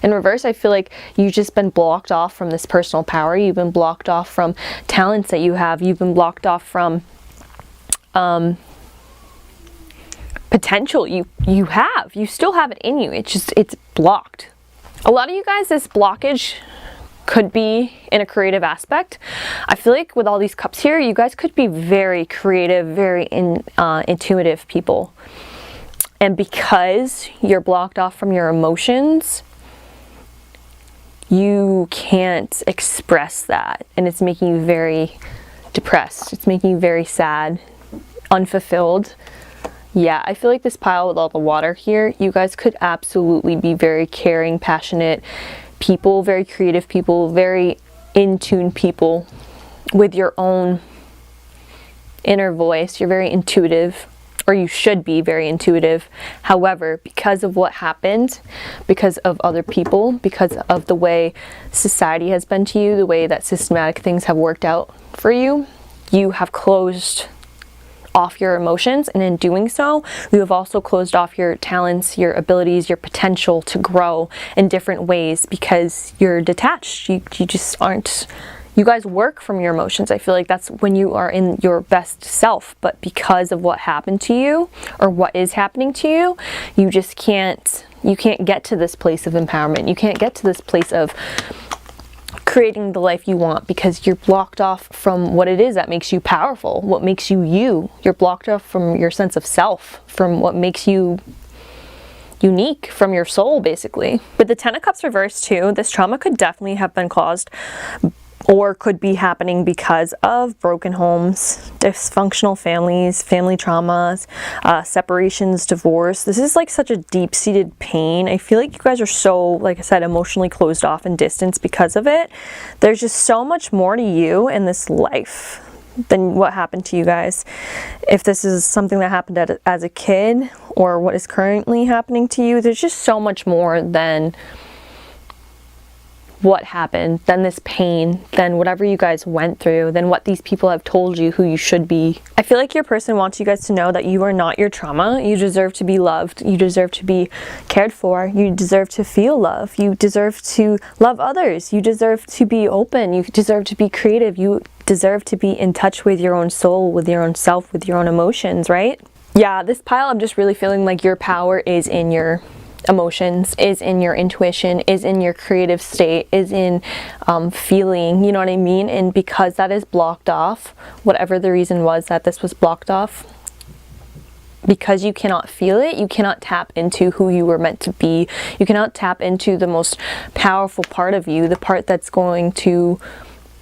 In reverse, I feel like you've just been blocked off from this personal power. You've been blocked off from talents that you have. You've been blocked off from potential you still have it in you. It's blocked. A lot of you guys, this blockage could be in a creative aspect. I feel like with all these cups here, you guys could be very creative, very intuitive people, and because you're blocked off from your emotions, you can't express that, and it's making you very depressed. It's making you very sad, unfulfilled. Yeah, I feel like this pile with all the water here, you guys could absolutely be very caring, passionate people, very creative people, very in tune people with your own inner voice. You're very intuitive, or you should be very intuitive. However, because of what happened, because of other people, because of the way society has been to you, the way that systematic things have worked out for you, you have closed off your emotions, and in doing so, you have also closed off your talents, your abilities, your potential to grow in different ways because you're detached. You just aren't. You guys work from your emotions. I feel like that's when you are in your best self, but because of what happened to you or what is happening to you, you just can't. You can't get to this place of empowerment. You can't get to this place of creating the life you want because you're blocked off from what it is that makes you powerful, what makes you you. You're blocked off from your sense of self, from what makes you unique, from your soul, basically. With the Ten of Cups reversed too, this trauma could definitely have been caused or could be happening because of broken homes, dysfunctional families, family traumas, separations, divorce. This is like such a deep-seated pain. I feel like you guys are so, like I said, emotionally closed off and distanced because of it. There's just so much more to you in this life than what happened to you guys. If this is something that happened as a kid or what is currently happening to you, there's just so much more than what happened, than this pain, than whatever you guys went through, than what these people have told you who you should be. I feel like your person wants you guys to know that you are not your trauma. You deserve to be loved. You deserve to be cared for. You deserve to feel love. You deserve to love others. You deserve to be open. You deserve to be creative. You deserve to be in touch with your own soul, with your own self, with your own emotions, right? Yeah, this pile, I'm just really feeling like your power is in your emotions, is in your intuition, is in your creative state, is in feeling, you know what I mean? And because that is blocked off, whatever the reason was that this was blocked off, because you cannot feel it, you cannot tap into who you were meant to be. You cannot tap into the most powerful part of you, the part that's going to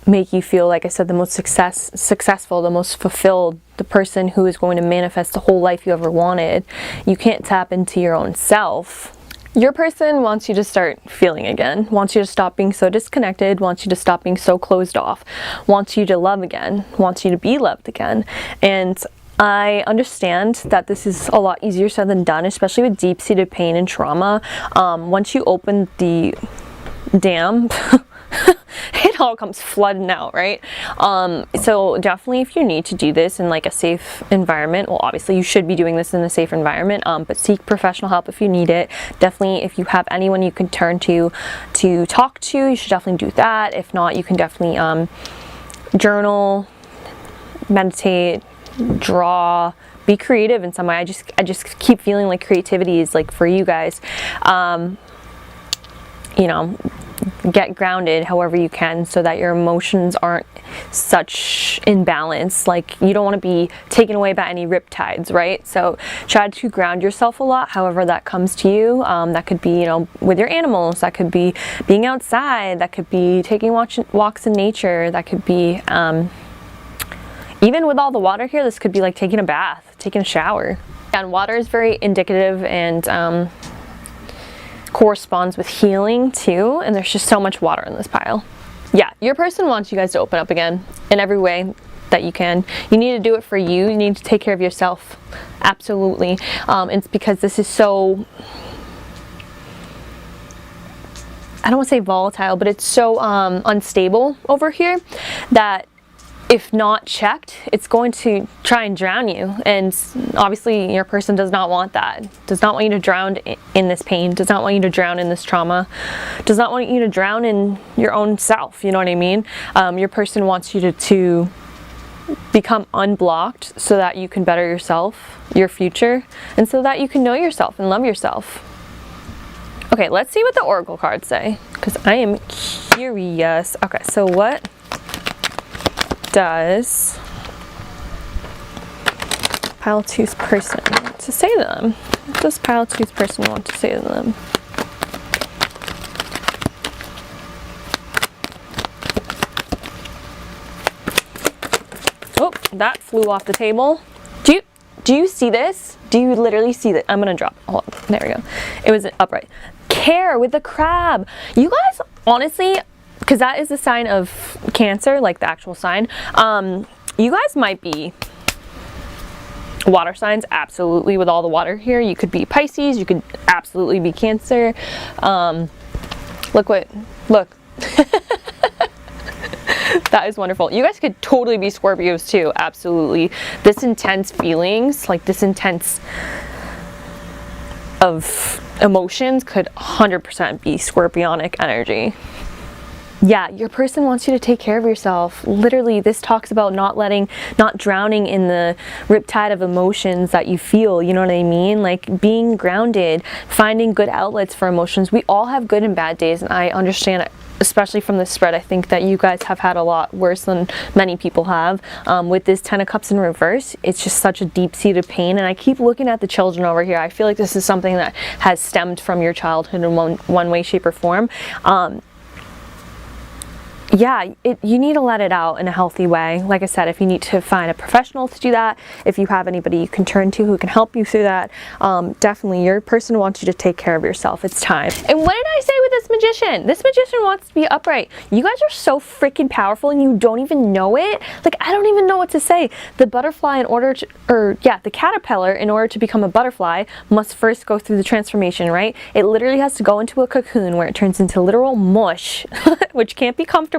make you feel, like I said, the most successful, the most fulfilled, the person who is going to manifest the whole life you ever wanted. You can't tap into your own self. Your person wants you to start feeling again, wants you to stop being so disconnected, wants you to stop being so closed off, wants you to love again, wants you to be loved again. And I understand that this is a lot easier said than done, especially with deep-seated pain and trauma. Once you open the dam, it all comes flooding out, right? So definitely if you need to do this in like a safe environment, well, obviously you should be doing this in a safe environment, but seek professional help if you need it. Definitely if you have anyone you can turn to talk to, you should definitely do that. If not, you can definitely journal, meditate, draw, be creative in some way. I just keep feeling like creativity is like for you guys, you know, get grounded however you can so that your emotions aren't such imbalance. Like you don't want to be taken away by any riptides, right? So try to ground yourself a lot however that comes to you. That could be, you know, with your animals, that could be being outside, that could be taking walks in nature, that could be even with all the water here, this could be like taking a bath, taking a shower. And water is very indicative and corresponds with healing too, and there's just so much water in this pile. Yeah, your person wants you guys to open up again in every way that you can. You need to do it for you. You need to take care of yourself. Absolutely. It's because this is so, I don't want to say volatile, but it's so unstable over here that if not checked, it's going to try and drown you. And obviously your person does not want that. Does not want you to drown in this pain. Does not want you to drown in this trauma. Does not want you to drown in your own self. You know what I mean? Your person wants you to become unblocked so that you can better yourself, your future, and so that you can know yourself and love yourself. Okay, let's see what the oracle cards say, because I am curious. Okay, so what does pile two's person want to say to them? What does pile two's person want to say to them? Oh, that flew off the table. Do you see this? Do you literally see that? I'm gonna drop it. Hold on. There we go. It was upright. Care with the crab. You guys, honestly, because that is a sign of Cancer, like the actual sign. You guys might be water signs, absolutely, with all the water here. You could be Pisces, you could absolutely be Cancer. Look. That is wonderful. You guys could totally be Scorpios too, absolutely. This intense feelings, like this intense of emotions could 100% be Scorpionic energy. Yeah, your person wants you to take care of yourself. Literally, this talks about not drowning in the riptide of emotions that you feel, you know what I mean? Like being grounded, finding good outlets for emotions. We all have good and bad days, and I understand it. Especially from this spread, I think that you guys have had a lot worse than many people have. With this 10 of Cups in reverse, it's just such a deep-seated pain, and I keep looking at the children over here. I feel like this is something that has stemmed from your childhood in one way, shape, or form. Yeah, you need to let it out in a healthy way. Like I said, if you need to find a professional to do that, if you have anybody you can turn to who can help you through that, definitely your person wants you to take care of yourself. It's time. And what did I say with this magician? This magician wants to be upright. You guys are so freaking powerful and you don't even know it. Like, I don't even know what to say. The butterfly the caterpillar, in order to become a butterfly, must first go through the transformation, right? It literally has to go into a cocoon where it turns into literal mush, which can't be comfortable.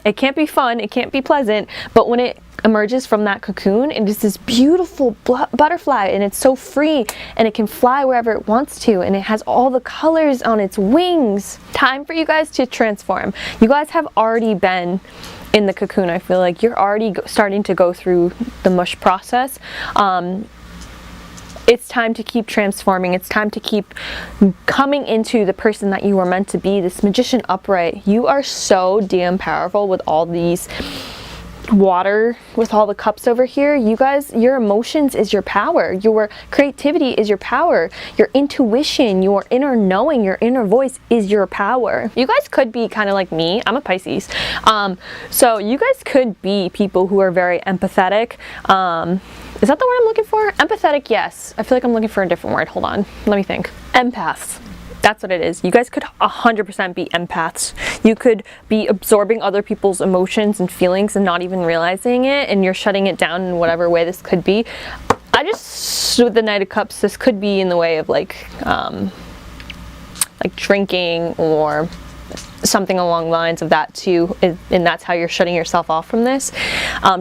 It can't be fun, it can't be pleasant, but when it emerges from that cocoon, it is this beautiful butterfly, and it's so free, and it can fly wherever it wants to, and it has all the colors on its wings. Time for you guys to transform. You guys have already been in the cocoon. I feel like you're already starting to go through the mush process. It's time to keep transforming. It's time to keep coming into the person that you were meant to be. This magician upright. You are so damn powerful with all these water, with all the cups over here. You guys, your emotions is your power. Your creativity is your power. Your intuition, your inner knowing, your inner voice is your power. You guys could be kind of like me. I'm a Pisces. So you guys could be people who are very empathetic. Is that the word I'm looking for? Empathetic, yes. I feel like I'm looking for a different word. Hold on. Let me think. Empaths. That's what it is. You guys could 100% be empaths. You could be absorbing other people's emotions and feelings and not even realizing it, and you're shutting it down in whatever way this could be. With the Knight of Cups, this could be in the way of like drinking or something along the lines of that too, and that's how you're shutting yourself off from this.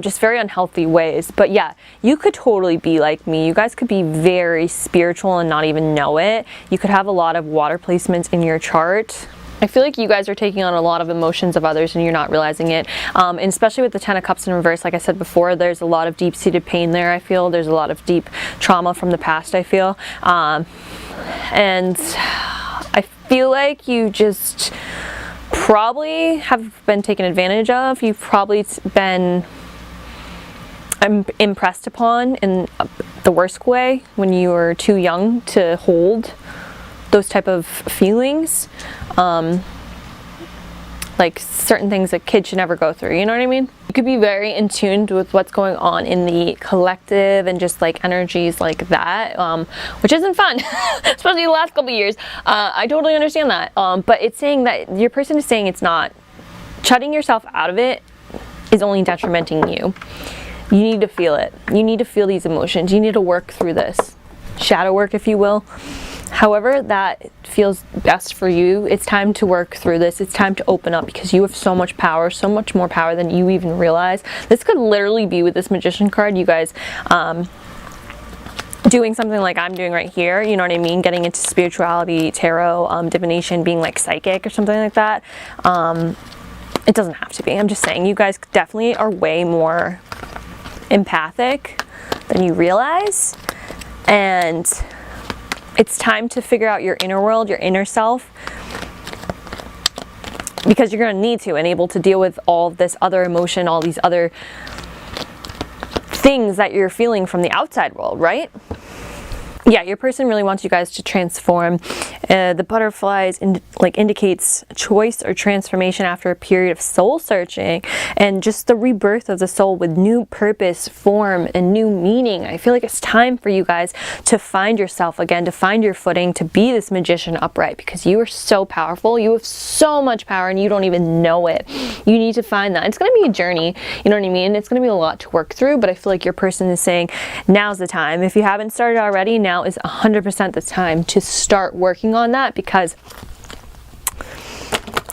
Just very unhealthy ways. But yeah, you could totally be like me. You guys could be very spiritual and not even know it. You could have a lot of water placements in your chart. I feel like you guys are taking on a lot of emotions of others and you're not realizing it. And especially with the 10 of Cups in reverse, like I said before, there's a lot of deep-seated pain there, I feel. There's a lot of deep trauma from the past, I feel. And I feel like you just probably have been taken advantage of. You've probably been impressed upon in the worst way when you were too young to hold those type of feelings. Like certain things that kids should never go through, you know what I mean? You could be very in tune with what's going on in the collective and just like energies like that, which isn't fun, especially the last couple of years. I totally understand that, but it's saying that your person is saying it's not. Shutting yourself out of it is only detrimenting you. You need to feel it. You need to feel these emotions. You need to work through this. Shadow work, if you will. However that feels best for you, it's time to work through this. It's time to open up because you have so much power, so much more power than you even realize. This could literally be with this Magician card, you guys doing something like I'm doing right here, you know what I mean? Getting into spirituality, tarot, divination, being like psychic or something like that. It doesn't have to be. I'm just saying you guys definitely are way more empathic than you realize. And it's time to figure out your inner world, your inner self, because you're going to need to and able to deal with all this other emotion, all these other things that you're feeling from the outside world, right? Yeah, your person really wants you guys to transform. The butterflies indicates choice or transformation after a period of soul searching and just the rebirth of the soul with new purpose, form, and new meaning. I feel like it's time for you guys to find yourself again, to find your footing, to be this magician upright because you are so powerful. You have so much power and you don't even know it. You need to find that. It's going to be a journey, you know what I mean? It's going to be a lot to work through, but I feel like your person is saying now's the time. If you haven't started already, now is 100% the time to start working on that because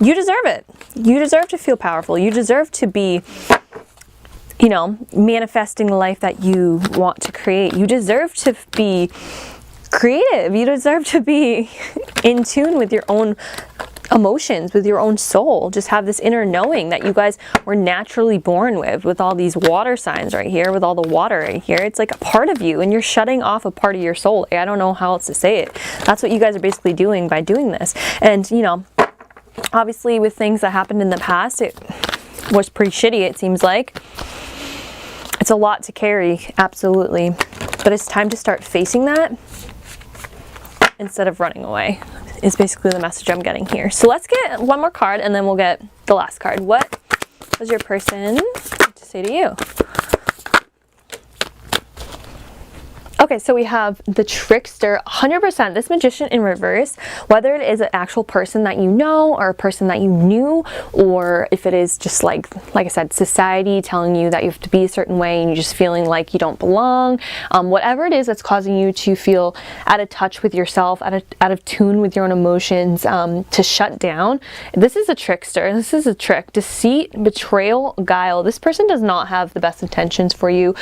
you deserve it. You deserve to feel powerful. You deserve to be, you know, manifesting the life that you want to create. You deserve to be creative. You deserve to be in tune with your own emotions, with your own soul. Just have this inner knowing that you guys were naturally born with all these water signs right here, with all the water right here. It's like a part of you and you're shutting off a part of your soul. I don't know how else to say it. That's what you guys are basically doing by doing this. And you know, obviously with things that happened in the past, it was pretty shitty, it seems like. It's a lot to carry, absolutely. But it's time to start facing that instead of running away, is basically the message I'm getting here. So let's get one more card and then we'll get the last card. What does your person have to say to you? Okay, so we have the trickster, 100%, this magician in reverse, whether it is an actual person that you know or a person that you knew, or if it is just like I said, society telling you that you have to be a certain way and you're just feeling like you don't belong, whatever it is that's causing you to feel out of touch with yourself, out of tune with your own emotions, to shut down. This is a trickster. This is a trick. Deceit, betrayal, guile. This person does not have the best intentions for you.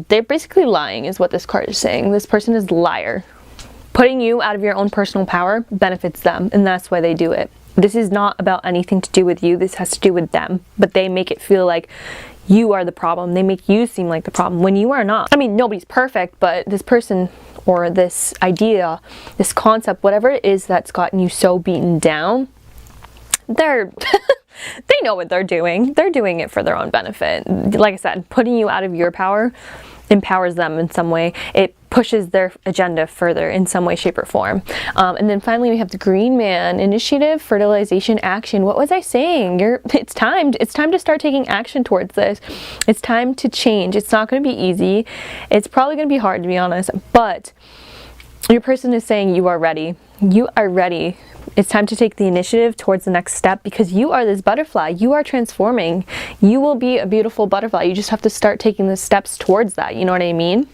They're basically lying is what this card is saying. This person is a liar. Putting you out of your own personal power benefits them, and that's why they do it. This is not about anything to do with you. This has to do with them, but they make it feel like you are the problem. They make you seem like the problem when you are not. I mean, nobody's perfect, but this person or this idea, this concept, whatever it is that's gotten you so beaten down, they're they know what they're doing. They're doing it for their own benefit. Like I said, putting you out of your power empowers them in some way. It pushes their agenda further in some way, shape, or form. And then finally we have the Green Man, initiative, fertilization, action. What was I saying? It's time to start taking action towards this. It's time to change. It's not going to be easy. It's probably going to be hard, to be honest, but your person is saying you are ready. You are ready. It's time to take the initiative towards the next step because you are this butterfly. You are transforming. You will be a beautiful butterfly. You just have to start taking the steps towards that. You know what I mean?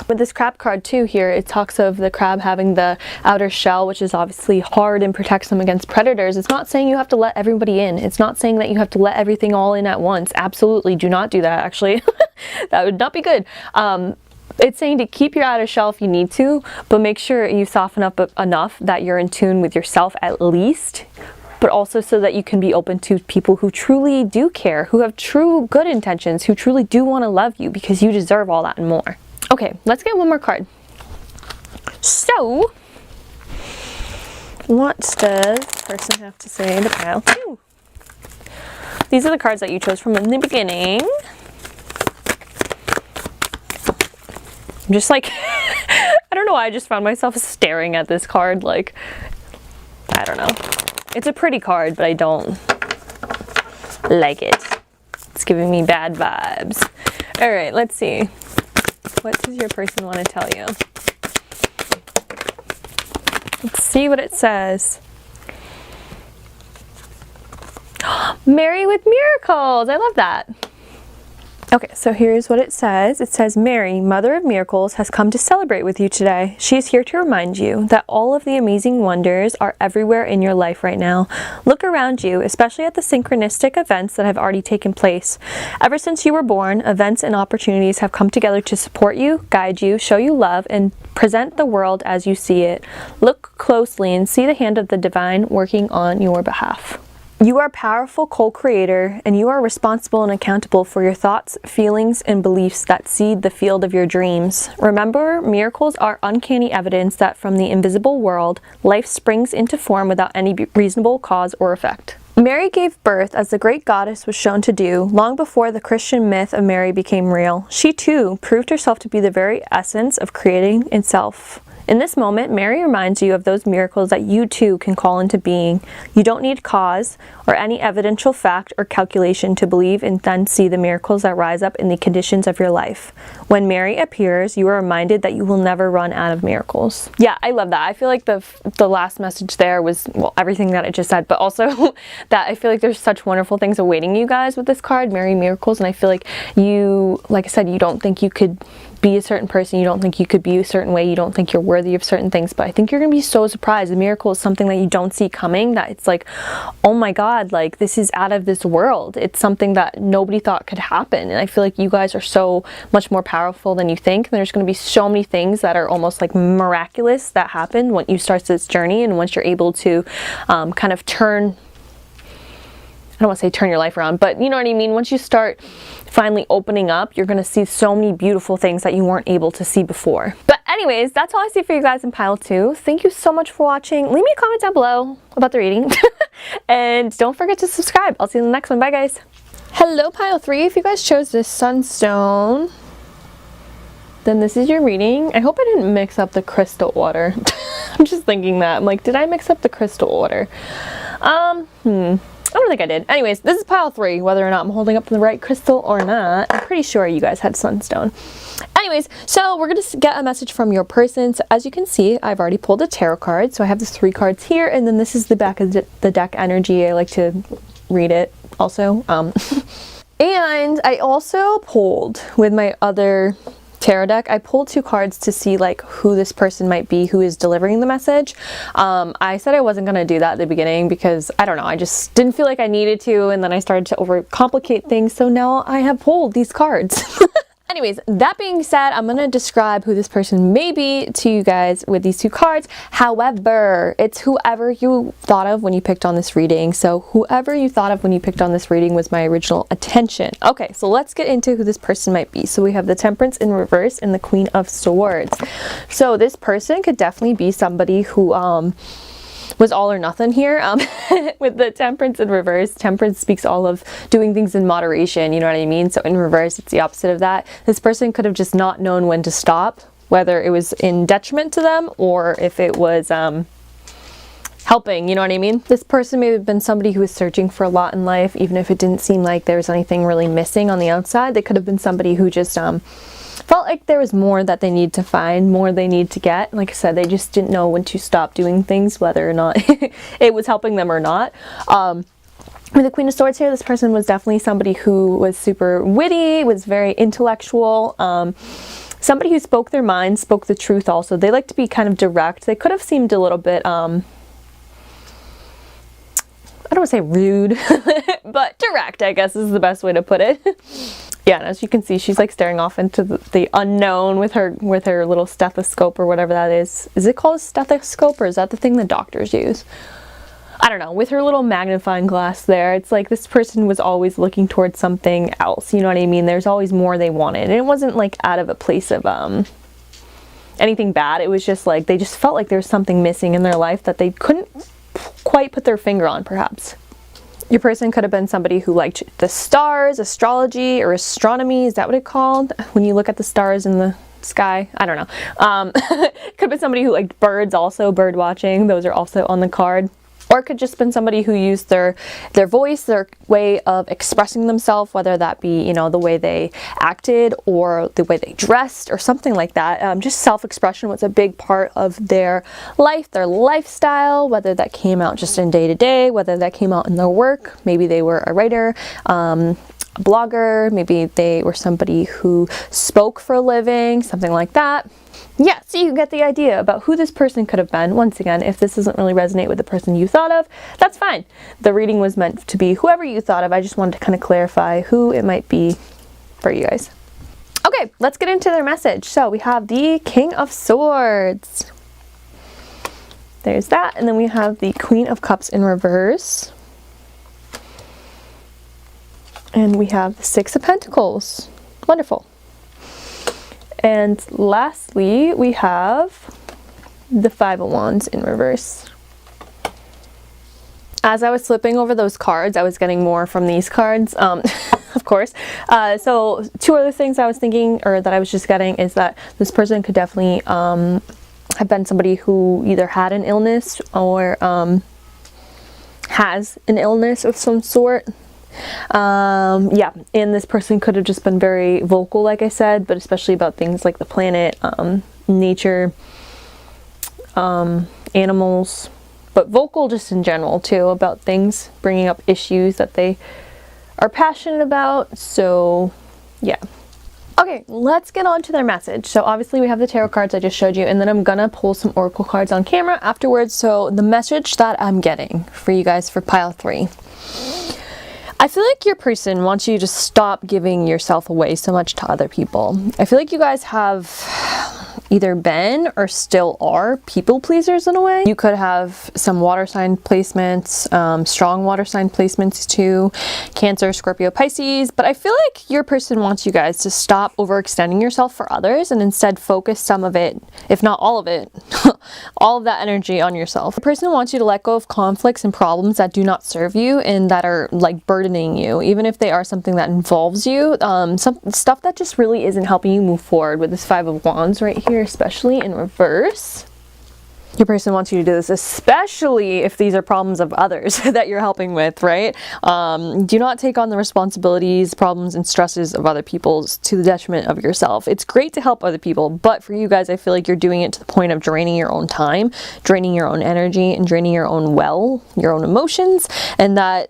With this crab card too here, it talks of the crab having the outer shell, which is obviously hard and protects them against predators. It's not saying you have to let everybody in. It's not saying that you have to let everything all in at once. Absolutely do not do that, actually. That would not be good. It's saying to keep your outer shell if you need to, but make sure you soften up enough that you're in tune with yourself at least, but also so that you can be open to people who truly do care, who have true good intentions, who truly do want to love you, because you deserve all that and more. Okay, let's get one more card. So, what does the person have to say in the pile two? These are the cards that you chose from in the beginning. I'm just like, I don't know why I just found myself staring at this card, like, I don't know. It's a pretty card, but I don't like it. It's giving me bad vibes. All right, let's see. What does your person want to tell you? Let's see what it says. Mary with miracles. I love that. Okay, so here's what it says. It says, Mary, Mother of Miracles, has come to celebrate with you today. She is here to remind you that all of the amazing wonders are everywhere in your life right now. Look around you, especially at the synchronistic events that have already taken place. Ever since you were born, events and opportunities have come together to support you, guide you, show you love, and present the world as you see it. Look closely and see the hand of the divine working on your behalf. You are a powerful co-creator, and you are responsible and accountable for your thoughts, feelings, and beliefs that seed the field of your dreams. Remember, miracles are uncanny evidence that from the invisible world, life springs into form without any reasonable cause or effect. Mary gave birth, as the great goddess was shown to do, long before the Christian myth of Mary became real. She, too, proved herself to be the very essence of creating itself. In this moment, Mary reminds you of those miracles that you too can call into being. You don't need cause or any evidential fact or calculation to believe and then see the miracles that rise up in the conditions of your life. When Mary appears, you are reminded that you will never run out of miracles. Yeah, I love that. I feel like the last message there was, well, everything that I just said, but also that I feel like there's such wonderful things awaiting you guys with this card, Mary Miracles, and I feel like you, like I said, you don't think you could be a certain person, you don't think you could be a certain way, you don't think you're worthy of certain things, but I think you're gonna be so surprised. A miracle is something that you don't see coming, that it's like, oh my god, like this is out of this world. It's something that nobody thought could happen, and I feel like you guys are so much more powerful than you think. And there's gonna be so many things that are almost like miraculous that happen when you start this journey, and once you're able to kind of turn, I don't want to say turn your life around, but you know what I mean? Once you start finally opening up, you're going to see so many beautiful things that you weren't able to see before. But anyways, that's all I see for you guys in pile 2. Thank you so much for watching. Leave me a comment down below about the reading. And don't forget to subscribe. I'll see you in the next one. Bye, guys. Hello, pile 3. If you guys chose this sunstone, then this is your reading. I hope I didn't mix up the crystal order. I'm just thinking that. I'm like, did I mix up the crystal order? I don't think I did. Anyways, this is pile 3, whether or not I'm holding up the right crystal or not. I'm pretty sure you guys had sunstone. Anyways, so we're going to get a message from your person. So as you can see, I've already pulled a tarot card. So I have the 3 cards here, and then this is the back of the deck energy. I like to read it also. And I also pulled with my other tarot deck, I pulled 2 cards to see like who this person might be who is delivering the message. I said I wasn't going to do that at the beginning because I don't know, I just didn't feel like I needed to, and then I started to overcomplicate things, so now I have pulled these cards. Anyways, that being said, I'm going to describe who this person may be to you guys with these 2 cards. However, it's whoever you thought of when you picked on this reading. So whoever you thought of when you picked on this reading was my original attention. Okay, so let's get into who this person might be. So we have the Temperance in reverse and the Queen of Swords. So this person could definitely be somebody who was all or nothing here. With the Temperance in reverse, Temperance speaks all of doing things in moderation, you know what I mean? So in reverse, it's the opposite of that. This person could have just not known when to stop, whether it was in detriment to them or if it was helping, you know what I mean? This person may have been somebody who was searching for a lot in life, even if it didn't seem like there was anything really missing on the outside. They could have been somebody who just felt like there was more that they need to find, more they need to get. Like I said, they just didn't know when to stop doing things, whether or not it was helping them or not. With the Queen of Swords here, this person was definitely somebody who was super witty, was very intellectual, Somebody who spoke their mind, spoke the truth also. They like to be kind of direct. They could have seemed a little bit, I don't want to say rude, but direct, I guess is the best way to put it. Yeah, and as you can see, she's like staring off into the unknown with her little stethoscope or whatever that is. Is it called a stethoscope, or is that the thing the doctors use? I don't know, with her little magnifying glass there. It's like this person was always looking towards something else, you know what I mean? There's always more they wanted. And it wasn't like out of a place of anything bad. It was just like they just felt like there was something missing in their life that they couldn't quite put their finger on, perhaps. Your person could have been somebody who liked the stars, astrology, or astronomy. Is that what it's called? When you look at the stars in the sky? I don't know. Could have been somebody who liked birds also, bird watching. Those are also on the card. Or it could just been somebody who used their voice, their way of expressing themselves, whether that be, you know, the way they acted or the way they dressed or something like that. Just self-expression was a big part of their life, their lifestyle, whether that came out just in day-to-day, whether that came out in their work. Maybe they were a writer, a blogger, maybe they were somebody who spoke for a living, something like that. Yeah, so you get the idea about who this person could have been. Once again, if this doesn't really resonate with the person you thought of, that's fine. The reading was meant to be whoever you thought of. I just wanted to kind of clarify who it might be for you guys. Okay, let's get into their message. So we have the King of Swords. There's that. And then we have the Queen of Cups in reverse. And we have the Six of Pentacles. Wonderful. And lastly, we have the Five of Wands in reverse. As I was flipping over those cards, I was getting more from these cards, of course. So two other things I was thinking, or that I was just getting, is that this person could definitely have been somebody who either had an illness or has an illness of some sort. Yeah, and this person could have just been very vocal, like I said, but especially about things like the planet, nature, animals, but vocal just in general too, about things, bringing up issues that they are passionate about. So yeah. Okay, let's get on to their message. So obviously we have the tarot cards I just showed you, and then I'm gonna pull some oracle cards on camera afterwards. So the message that I'm getting for you guys for pile 3. I feel like your person wants you to stop giving yourself away so much to other people. I feel like you guys have either been or still are people pleasers in a way. You could have some water sign placements, strong water sign placements too, Cancer, Scorpio, Pisces, but I feel like your person wants you guys to stop overextending yourself for others and instead focus some of it, if not all of it, all of that energy on yourself. The person wants you to let go of conflicts and problems that do not serve you and that are like burdening you, even if they are something that involves you, some stuff that just really isn't helping you move forward. With this Five of Wands right here, especially in reverse. Your person wants you to do this, especially if these are problems of others that you're helping with, right? Do not take on the responsibilities, problems, and stresses of other people's to the detriment of yourself. It's great to help other people, but for you guys, I feel like you're doing it to the point of draining your own time, draining your own energy, and draining your own your own emotions, and that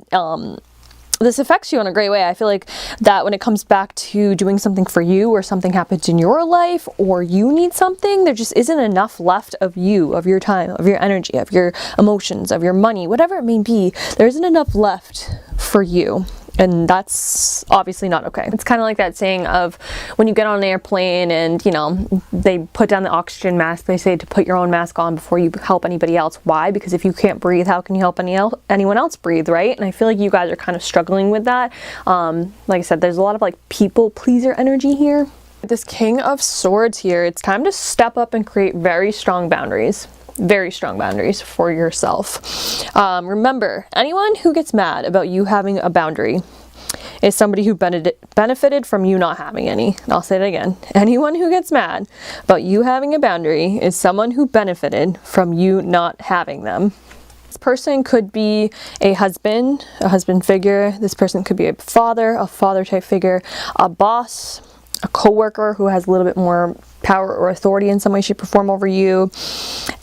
this affects you in a great way. I feel like that when it comes back to doing something for you, or something happens in your life, or you need something, there just isn't enough left of you, of your time, of your energy, of your emotions, of your money, whatever it may be. There isn't enough left for you. And that's obviously not okay. It's kind of like that saying of when you get on an airplane and, you know, they put down the oxygen mask, they say to put your own mask on before you help anybody else. Why? Because if you can't breathe, how can you help anyone else breathe, right? And I feel like you guys are kind of struggling with that. Like I said, there's a lot of like people pleaser energy here. With this King of Swords here, it's time to step up and create very strong boundaries. Very strong boundaries for yourself. Remember, anyone who gets mad about you having a boundary is somebody who benefited from you not having any. I'll say it again. Anyone who gets mad about you having a boundary is someone who benefited from you not having them. This person could be a husband figure. This person could be a father type figure, a boss, a co-worker who has a little bit more power or authority in some way, shape, or form over you.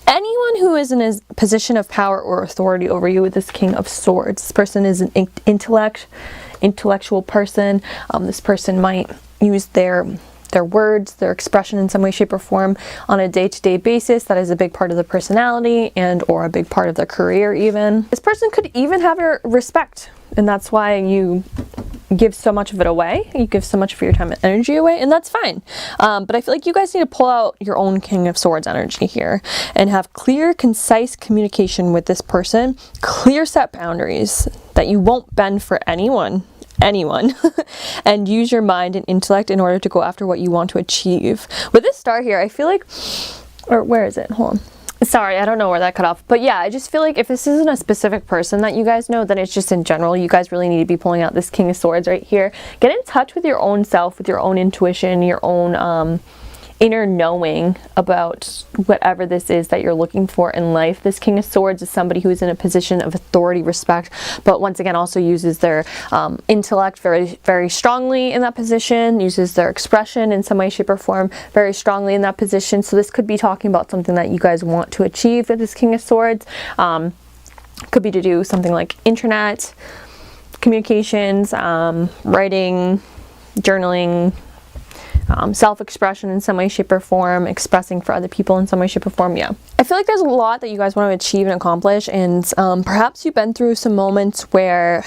Anyone who is in a position of power or authority over you with this King of Swords. This person is an intellectual person. This person might use their their words, their expression in some way, shape, or form on a day-to-day basis. That is a big part of the personality and or a big part of their career even. This person could even have your respect, and that's why you give so much of it away. You give so much of your time and energy away, and that's fine. But I feel like you guys need to pull out your own King of Swords energy here and have clear, concise communication with this person, clear set boundaries that you won't bend for anyone, and use your mind and intellect in order to go after what you want to achieve. With this star here, I feel like, or where is it? Hold on. Sorry, I don't know where that cut off. But yeah, I just feel like if this isn't a specific person that you guys know, then it's just in general. You guys really need to be pulling out this King of Swords right here. Get in touch with your own self, with your own intuition, your own inner knowing about whatever this is that you're looking for in life. This King of Swords is somebody who is in a position of authority, respect, but once again also uses their intellect very, very strongly in that position, uses their expression in some way, shape, or form very strongly in that position. So this could be talking about something that you guys want to achieve with this King of Swords. Could be to do something like internet, communications, writing, journaling, self-expression in some way, shape, or form, expressing for other people in some way, shape, or form. Yeah, I feel like there's a lot that you guys want to achieve and accomplish, and perhaps you've been through some moments where,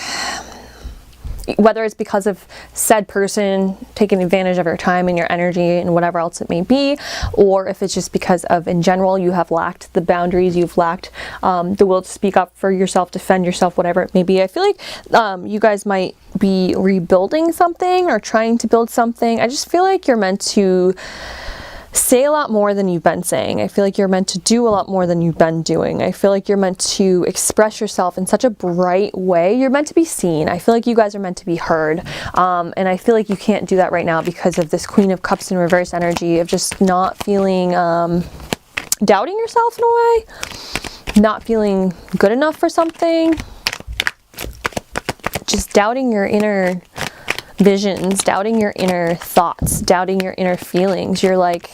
whether it's because of said person taking advantage of your time and your energy and whatever else it may be, or if it's just because of, in general, you have lacked the boundaries, you've lacked the will to speak up for yourself, defend yourself, whatever it may be. I feel like you guys might be rebuilding something or trying to build something. I just feel like you're meant to say a lot more than you've been saying. I feel like you're meant to do a lot more than you've been doing. I feel like you're meant to express yourself in such a bright way. You're meant to be seen. I feel like you guys are meant to be heard. And I feel like you can't do that right now because of this Queen of Cups in reverse energy of just not feeling, doubting yourself in a way, not feeling good enough for something, just doubting your inner visions, doubting your inner thoughts, doubting your inner feelings. You're like,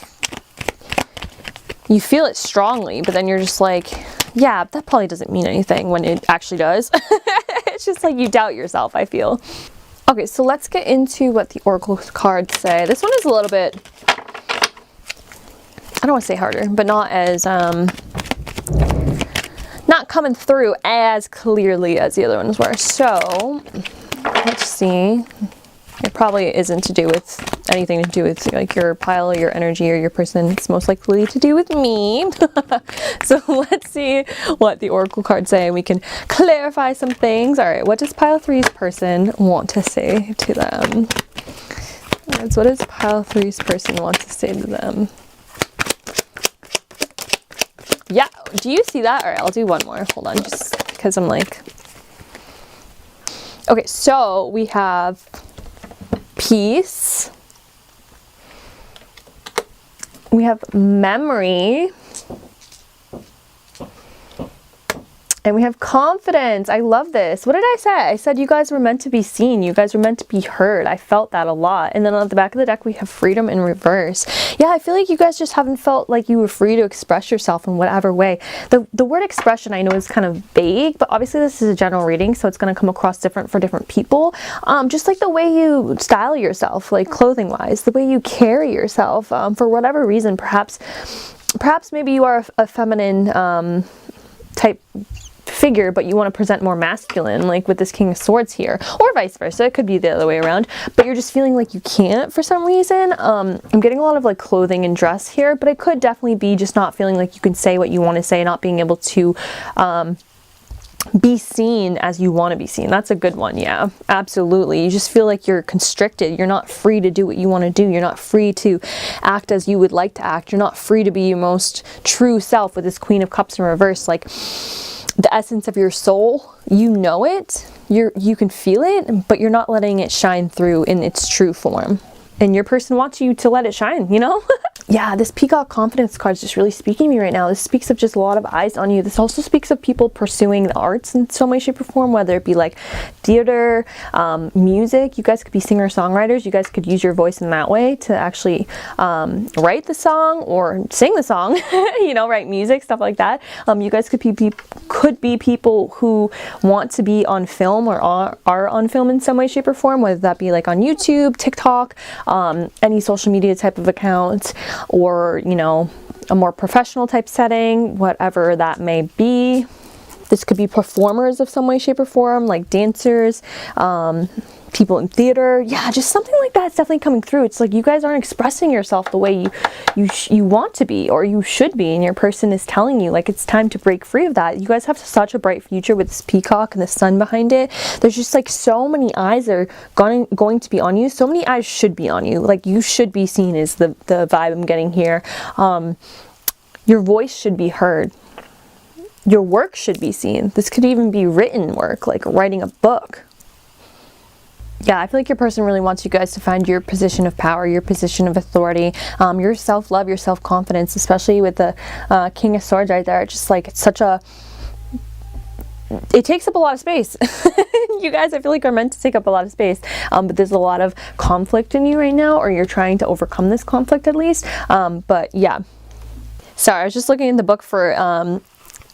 you feel it strongly, but then you're just like, yeah, that probably doesn't mean anything when it actually does. It's just like you doubt yourself, I feel. Okay, so let's get into what the Oracle cards say. This one is a little bit, I don't want to say harder, but not as, not coming through as clearly as the other ones were. So, let's see. It probably isn't to do with anything to do with like your pile, your energy, or your person. It's most likely to do with me. So let's see what the Oracle cards say, and we can clarify some things. All right, what does pile 3's person want to say to them? What does pile 3's person want to say to them? Yeah, do you see that? All right, I'll do one more. Hold on, just because I'm like... Okay, so we have peace, we have memory, and we have confidence. I love this. What did I say? I said you guys were meant to be seen. You guys were meant to be heard. I felt that a lot. And then on the back of the deck, we have freedom in reverse. Yeah, I feel like you guys just haven't felt like you were free to express yourself in whatever way. The word expression I know is kind of vague, but obviously this is a general reading, so it's going to come across different for different people. Just like the way you style yourself, like clothing wise, the way you carry yourself, for whatever reason, perhaps maybe you are a feminine type figure, but you want to present more masculine, like with this King of Swords here, or vice versa. It could be the other way around, but you're just feeling like you can't for some reason. I'm getting a lot of like clothing and dress here, but it could definitely be just not feeling like you can say what you want to say, not being able to be seen as you want to be seen. That's a good one. Yeah, absolutely. You just feel like you're constricted. You're not free to do what you want to do. You're not free to act as you would like to act. You're not free to be your most true self with this Queen of Cups in reverse. Like the essence of your soul, you know it, you can feel it, but you're not letting it shine through in its true form. And your person wants you to let it shine, you know? Yeah, this Peacock Confidence card is just really speaking to me right now. This speaks of just a lot of eyes on you. This also speaks of people pursuing the arts in some way, shape, or form, whether it be like theater, music. You guys could be singer-songwriters. You guys could use your voice in that way to actually write the song or sing the song, you know, write music, stuff like that. You guys could be people who want to be on film or are on film in some way, shape, or form, whether that be like on YouTube, TikTok, any social media type of account, or, you know, a more professional type setting, whatever that may be. This could be performers of some way, shape, or form, like dancers, people in theater. Yeah, just something like that's definitely coming through. It's like you guys aren't expressing yourself the way you want to be, or you should be, and your person is telling you like it's time to break free of that. You guys have such a bright future with this peacock and the sun behind it. There's just like so many eyes are going to be on you. So many eyes should be on you. Like you should be seen is the vibe I'm getting here. Your voice should be heard. Your work should be seen. This could even be written work, like writing a book. Yeah, I feel like your person really wants you guys to find your position of power, your position of authority, your self-love, your self-confidence, especially with the King of Swords right there. It's just like, it's such a... It takes up a lot of space. You guys, I feel like, are meant to take up a lot of space. But there's a lot of conflict in you right now, or you're trying to overcome this conflict at least. But yeah. Sorry, I was just looking in the book for...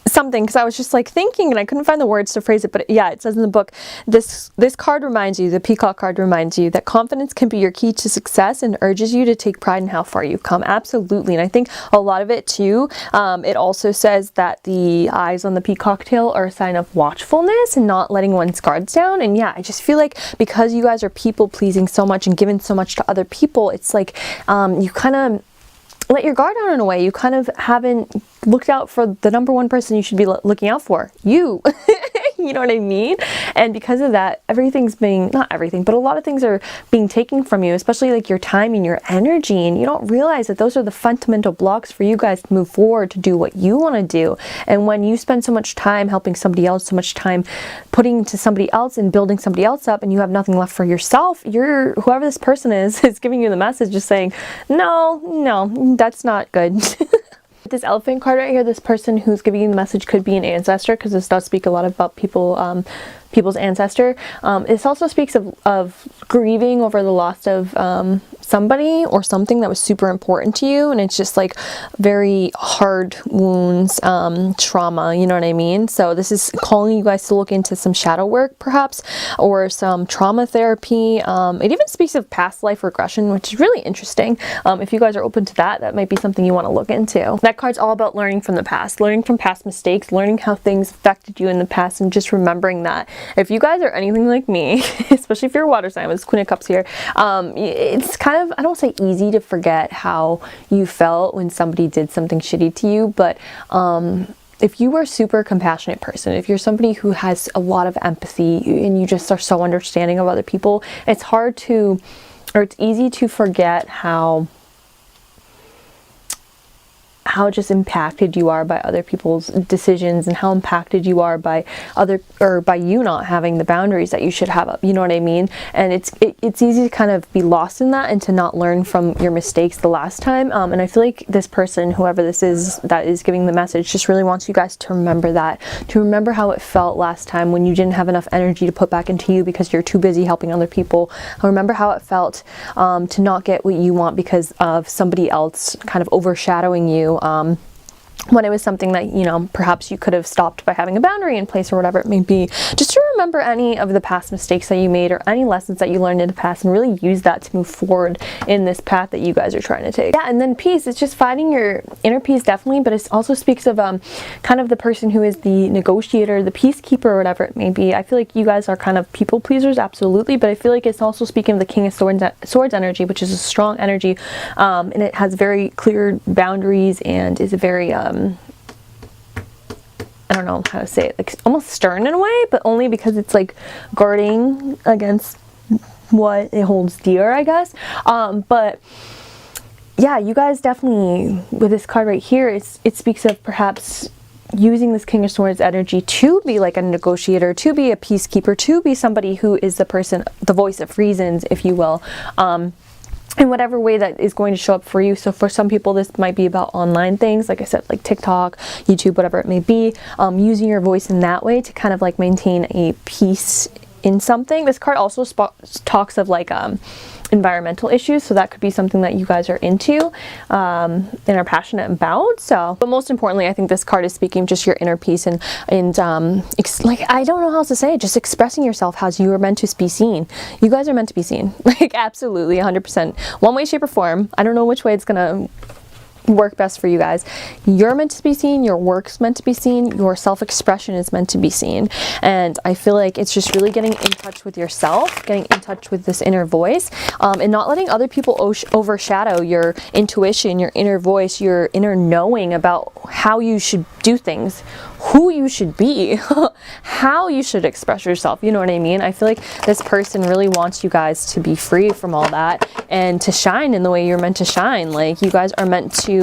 something, because I was just like thinking and I couldn't find the words to phrase it, but yeah, it says in the book, this card reminds you, the peacock card reminds you that confidence can be your key to success and urges you to take pride in how far you've come. Absolutely. And I think a lot of it too, it also says that the eyes on the peacock tail are a sign of watchfulness and not letting one's guards down. And yeah, I just feel like because you guys are people pleasing so much and giving so much to other people, it's like you kind of let your guard down in a way. You kind of haven't looked out for the number one person you should be looking out for. You. You know what I mean? And because of that, everything's being, not everything, but a lot of things are being taken from you, especially like your time and your energy. And you don't realize that those are the fundamental blocks for you guys to move forward, to do what you want to do. And when you spend so much time helping somebody else, so much time putting to somebody else and building somebody else up, and you have nothing left for yourself, whoever this person is giving you the message, just saying, no, that's not good. This elephant card right here, this person who's giving you the message could be an ancestor, because this does speak a lot about people, people's ancestor. This also speaks of grieving over the loss of somebody or something that was super important to you, and it's just like very hard wounds, trauma, you know what I mean? So this is calling you guys to look into some shadow work perhaps, or some trauma therapy. It even speaks of past life regression, which is really interesting. If you guys are open to that, that might be something you want to look into. That card's all about learning from the past, learning from past mistakes, learning how things affected you in the past, and just remembering that. If you guys are anything like me, especially if you're a water sign, with Queen of Cups here, it's kind of, I don't say easy to forget how you felt when somebody did something shitty to you, but if you are a super compassionate person, if you're somebody who has a lot of empathy and you just are so understanding of other people, it's hard to, or it's easy to forget how just impacted you are by other people's decisions, and how impacted you are by by you not having the boundaries that you should have, you know what I mean? And it's easy to kind of be lost in that and to not learn from your mistakes the last time. And I feel like this person, whoever this is that is giving the message, just really wants you guys to remember that, to remember how it felt last time when you didn't have enough energy to put back into you because you're too busy helping other people. Remember how it felt to not get what you want because of somebody else kind of overshadowing you, when it was something that, you know, perhaps you could have stopped by having a boundary in place or whatever it may be. Just to remember any of the past mistakes that you made or any lessons that you learned in the past, and really use that to move forward in this path that you guys are trying to take. Yeah, and then peace, it's just finding your inner peace, definitely, but it also speaks of kind of the person who is the negotiator, the peacekeeper, or whatever it may be. I feel like you guys are kind of people pleasers, absolutely, but I feel like it's also speaking of the King of Swords energy, which is a strong energy, and it has very clear boundaries and is a very I don't know how to say it, like almost stern in a way, but only because it's like guarding against what it holds dear, I guess. But yeah, you guys definitely, with this card right here, it speaks of perhaps using this King of Swords energy to be like a negotiator, to be a peacekeeper, to be somebody who is the person, the voice of reasons, if you will. In whatever way that is going to show up for you. So for some people, this might be about online things, like I said, like TikTok, YouTube, whatever it may be, using your voice in that way to kind of like maintain a peace in something. This card also talks of like, environmental issues, so that could be something that you guys are into and are passionate about. So, but most importantly, I think this card is speaking just your inner peace and like, I don't know how else to say it, just expressing yourself as you are meant to be seen. You guys are meant to be seen, like absolutely 100%, one way, shape, or form. I don't know which way it's gonna work best for you guys. You're meant to be seen, your work's meant to be seen, your self-expression is meant to be seen. And I feel like it's just really getting in touch with yourself, getting in touch with this inner voice, and not letting other people overshadow your intuition, your inner voice, your inner knowing about how you should do things, who you should be, how you should express yourself. You know what I mean? I feel like this person really wants you guys to be free from all that and to shine in the way you're meant to shine. Like, you guys are meant to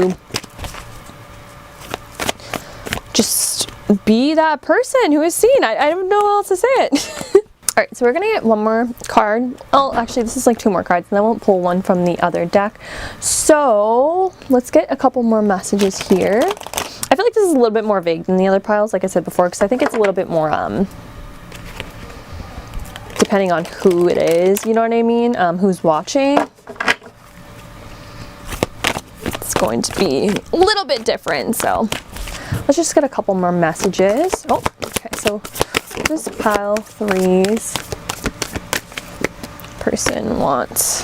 just be that person who is seen. I don't know how else to say it. All right, so we're gonna get one more card. Oh, actually, this is like 2 more cards, and I won't pull one from the other deck. So let's get a couple more messages here. I feel like this is a little bit more vague than the other piles, like I said before, because I think it's a little bit more, depending on who it is, you know what I mean? Who's watching. It's going to be a little bit different, so let's just get a couple more messages. Oh, okay, so this pile 3's person wants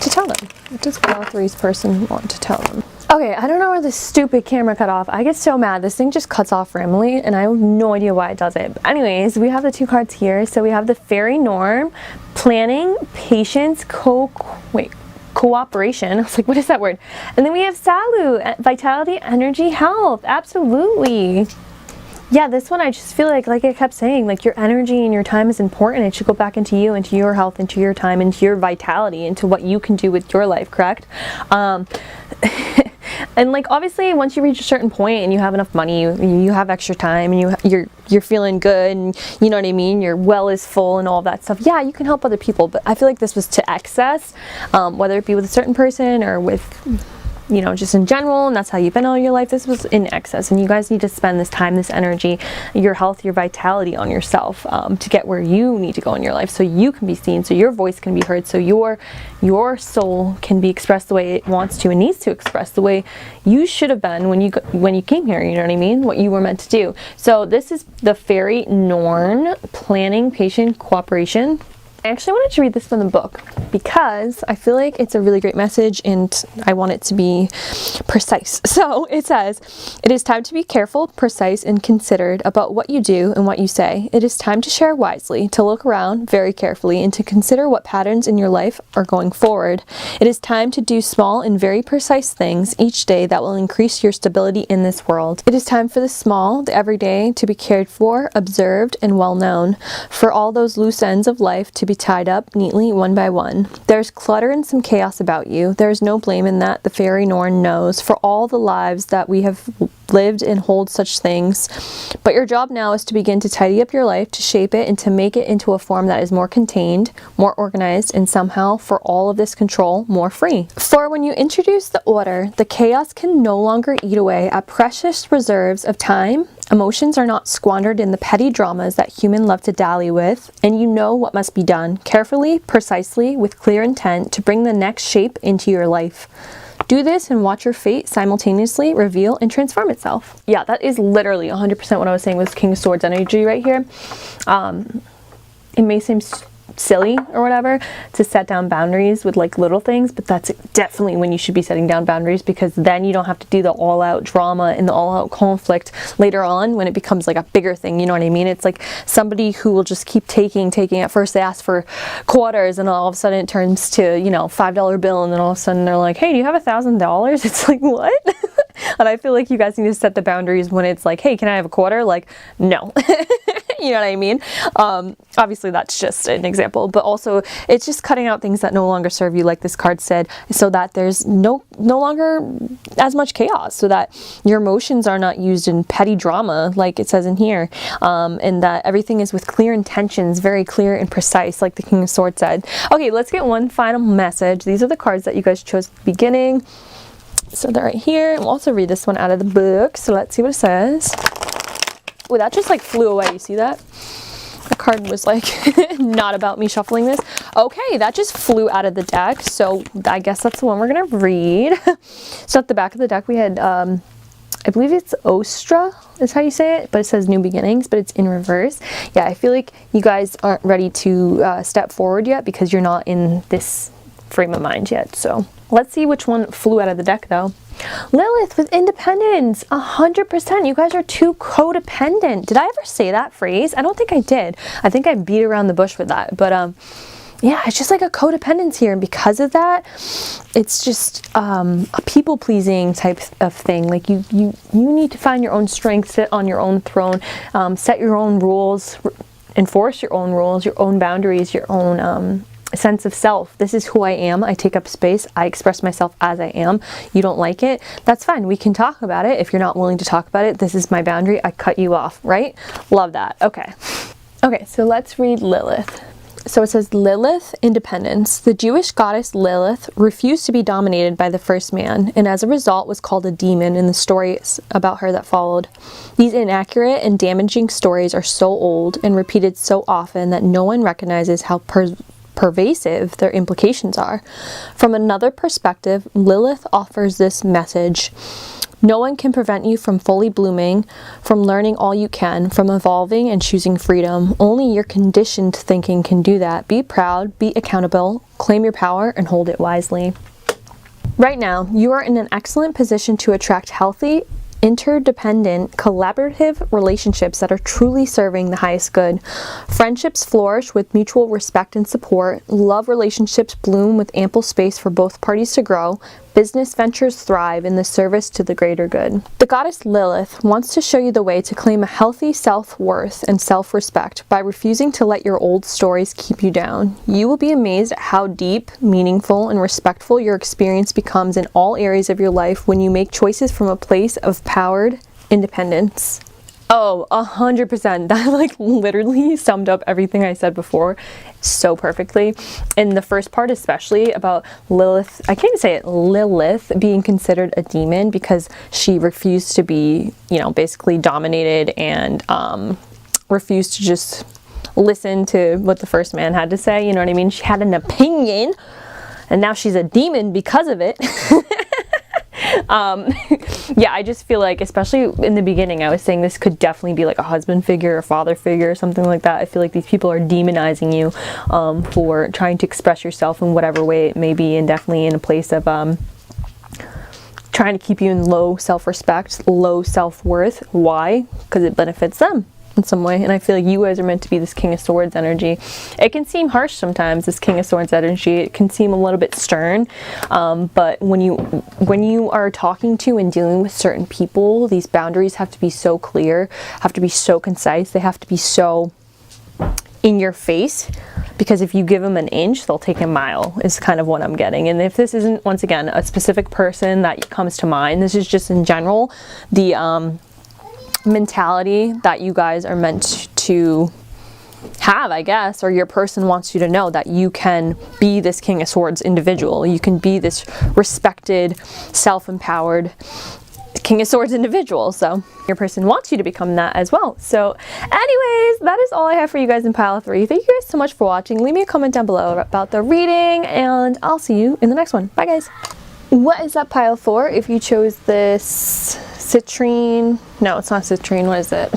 to tell them. What does pile 3's person want to tell them? Okay, I don't know where this stupid camera cut off. I get so mad. This thing just cuts off randomly, and I have no idea why it does it. But anyways, we have the 2 cards here. So we have the fairy norm, planning, patience, cooperation. I was like, what is that word? And then we have salut, vitality, energy, health. Absolutely. Yeah, this one I just feel like I kept saying, like, your energy and your time is important. It should go back into you, into your health, into your time, into your vitality, into what you can do with your life, correct? And like, obviously, once you reach a certain point and you have enough money, you have extra time, and you're feeling good, and you know what I mean, your well is full and all that stuff. Yeah, you can help other people, but I feel like this was to excess, whether it be with a certain person or with, you know, just in general, and that's how you've been all your life. This was in excess, and you guys need to spend this time, this energy, your health, your vitality on yourself, to get where you need to go in your life, so you can be seen, so your voice can be heard, so your soul can be expressed the way it wants to and needs to express, the way you should have been when you came here. You know what I mean? What you were meant to do. So this is the fairy norn, planning, patient, cooperation. I actually wanted to read this from the book because I feel like it's a really great message, and I want it to be precise. So it says, it is time to be careful, precise, and considered about what you do and what you say. It is time to share wisely, to look around very carefully, and to consider what patterns in your life are going forward. It is time to do small and very precise things each day that will increase your stability in this world. It is time for the small, the everyday, to be cared for, observed, and well known, for all those loose ends of life to be tied up neatly one by one. There's clutter and some chaos about you. There's no blame in that. The fairy norn knows for all the lives that we have lived and hold such things. But your job now is to begin to tidy up your life, to shape it, and to make it into a form that is more contained, more organized, and somehow, for all of this control, more free. For when you introduce the order, the chaos can no longer eat away at precious reserves of time. Emotions are not squandered in the petty dramas that humans love to dally with, and you know what must be done, carefully, precisely, with clear intent, to bring the next shape into your life. Do this and watch your fate simultaneously reveal and transform itself. Yeah, that is literally 100% what I was saying with King of Swords energy right here. It may seem silly or whatever to set down boundaries with like little things, but that's definitely when you should be setting down boundaries, because then you don't have to do the all-out drama and the all-out conflict later on when it becomes like a bigger thing. You know what I mean? It's like somebody who will just keep taking. At first they ask for quarters, and all of a sudden it turns to, you know, $5 bill, and then all of a sudden they're like, hey, do you have $1,000? It's like, what? And I feel like you guys need to set the boundaries when it's like, hey, can I have a quarter? Like, no. You know what I mean? Obviously that's just an example, but also it's just cutting out things that no longer serve you, like this card said, so that there's no longer as much chaos, so that your emotions are not used in petty drama, like it says in here, and that everything is with clear intentions, very clear and precise, like the King of Swords said. Okay, let's get one final message. These are the cards that you guys chose at the beginning. So they're right here. We'll also read this one out of the book. So let's see what it says. Oh, that just like flew away. You see that? The card was like not about me shuffling this. Okay, that just flew out of the deck, so I guess that's the one we're gonna read. So at the back of the deck we had, I believe it's Ostra is how you say it, but it says new beginnings, but it's in reverse. Yeah, I feel like you guys aren't ready to step forward yet because you're not in this frame of mind yet. So let's see which one flew out of the deck though. Lilith with independence, 100%. You guys are too codependent. Did I ever say that phrase? I don't think I did. I think I beat around the bush with that, but yeah, it's just like a codependence here, and because of that, it's just a people-pleasing type of thing. Like you need to find your own strength, sit on your own throne, set your own rules, enforce your own rules, your own boundaries, your own sense of self. This is who I am. I take up space. I express myself as I am. You don't like it? That's fine. We can talk about it. If you're not willing to talk about it, this is my boundary. I cut you off, right? Love that. Okay. Okay, so let's read Lilith. So it says Lilith, independence. The Jewish goddess Lilith refused to be dominated by the first man, and as a result was called a demon in the stories about her that followed. These inaccurate and damaging stories are so old and repeated so often that no one recognizes how pervasive their implications are. From another perspective, Lilith offers this message. No one can prevent you from fully blooming, from learning all you can, from evolving and choosing freedom. Only your conditioned thinking can do that. Be proud, be accountable, claim your power, and hold it wisely. Right now, you are in an excellent position to attract healthy, interdependent, collaborative relationships that are truly serving the highest good. Friendships flourish with mutual respect and support. Love relationships bloom with ample space for both parties to grow. Business ventures thrive in the service to the greater good. The goddess Lilith wants to show you the way to claim a healthy self-worth and self-respect by refusing to let your old stories keep you down. You will be amazed at how deep, meaningful, and respectful your experience becomes in all areas of your life when you make choices from a place of powered independence. Oh, 100%. That like literally summed up everything I said before so perfectly. In the first part especially about Lilith, I can't even say it, Lilith being considered a demon because she refused to be, you know, basically dominated and refused to just listen to what the first man had to say, you know what I mean? She had an opinion and now she's a demon because of it. Yeah, I just feel like, especially in the beginning, I was saying this could definitely be like a husband figure, a father figure, or something like that. I feel like these people are demonizing you for trying to express yourself in whatever way it may be, and definitely in a place of trying to keep you in low self-respect, low self-worth. Why? Because it benefits them in some way. And I feel like you guys are meant to be this King of Swords energy. It can seem harsh sometimes, this King of Swords energy. It can seem a little bit stern, but when you are talking to and dealing with certain people, these boundaries have to be so clear, have to be so concise, they have to be so in your face, because if you give them an inch, they'll take a mile, is kind of what I'm getting. And if this isn't, once again, a specific person that comes to mind, this is just in general the mentality that you guys are meant to have, I guess, or your person wants you to know that you can be this King of Swords individual. You can be this respected, self-empowered King of Swords individual. So your person wants you to become that as well. So anyways, that is all I have for you guys in pile 3. Thank you guys so much for watching. Leave me a comment down below about the reading, and I'll see you in the next one. Bye guys. What is up, pile 4? If you chose this citrine, no, it's not citrine, what is it?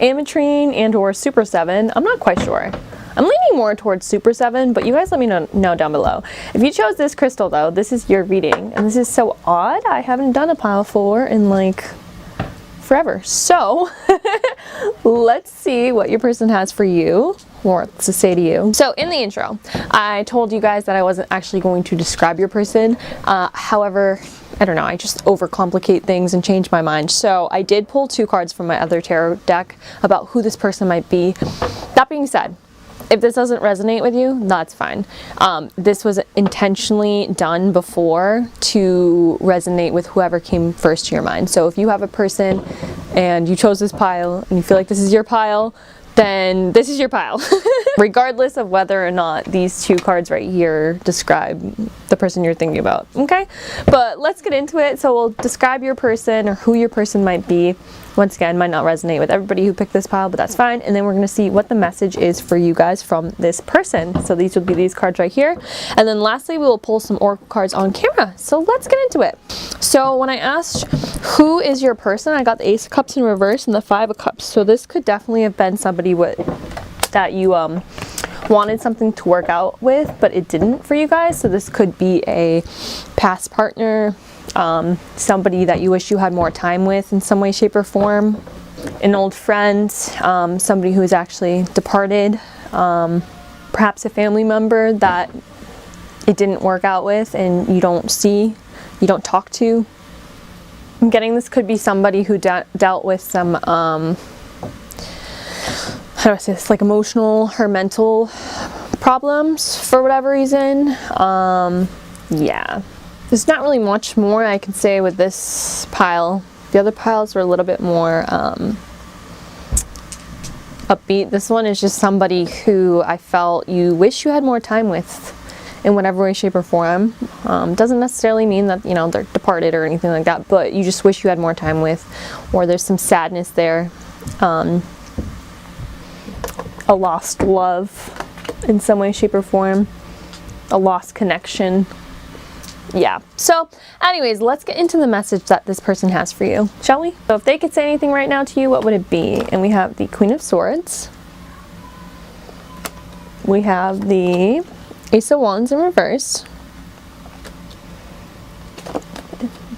Ametrine and or Super 7. I'm not quite sure. I'm leaning more towards Super 7, but you guys let me know down below. If you chose this crystal though, this is your reading. And this is so odd. I haven't done a pile 4 in like forever. So let's see what your person has for you, or to say to you. So in the intro, I told you guys that I wasn't actually going to describe your person. However, I don't know, I just overcomplicate things and change my mind. So I did pull 2 cards from my other tarot deck about who this person might be. That being said, if this doesn't resonate with you, that's fine. This was intentionally done before to resonate with whoever came first to your mind. So if you have a person and you chose this pile and you feel like this is your pile, then this is your pile. Regardless of whether or not these 2 cards right here describe the person you're thinking about, okay? But let's get into it. So we'll describe your person or who your person might be. Once again, might not resonate with everybody who picked this pile, but that's fine. And then we're going to see what the message is for you guys from this person. So these would be these cards right here. And then lastly, we will pull some oracle cards on camera. So let's get into it. So when I asked who is your person, I got the Ace of Cups in reverse and the Five of Cups. So this could definitely have been somebody that you wanted something to work out with, but it didn't for you guys. So this could be a past partner, somebody that you wish you had more time with in some way, shape, or form, an old friend, somebody who is actually departed, perhaps a family member that it didn't work out with and you don't talk to. I'm getting this could be somebody who dealt with some how do I say this, like emotional or mental problems for whatever reason. Yeah, there's not really much more I can say with this pile. The other piles are a little bit more upbeat. This one is just somebody who I felt you wish you had more time with in whatever way, shape, or form. Doesn't necessarily mean that, you know, they're departed or anything like that, but you just wish you had more time with, or there's some sadness there. A lost love in some way, shape, or form, a lost connection. Yeah, so anyways, let's get into the message that this person has for you, shall we? So if they could say anything right now to you, what would it be? And we have the Queen of Swords, we have the Ace of Wands in reverse,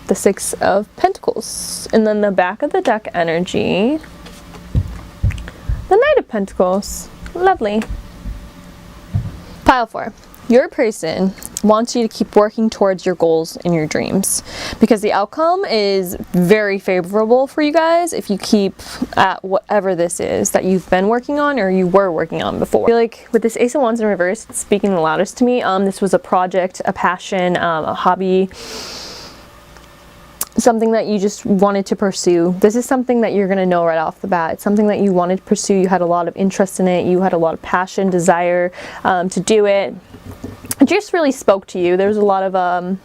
the Six of Pentacles, and then the back of the deck energy, the Knight of Pentacles. Lovely. Pile 4. Your person wants you to keep working towards your goals and your dreams, because the outcome is very favorable for you guys if you keep at whatever this is that you've been working on or you were working on before. I feel like with this Ace of Wands in reverse, it's speaking the loudest to me. This was a project, a passion, a hobby, something that you just wanted to pursue. This is something that you're going to know right off the bat. It's something that you wanted to pursue. You had a lot of interest in it. You had a lot of passion, desire to do it. It just really spoke to you. There was a lot of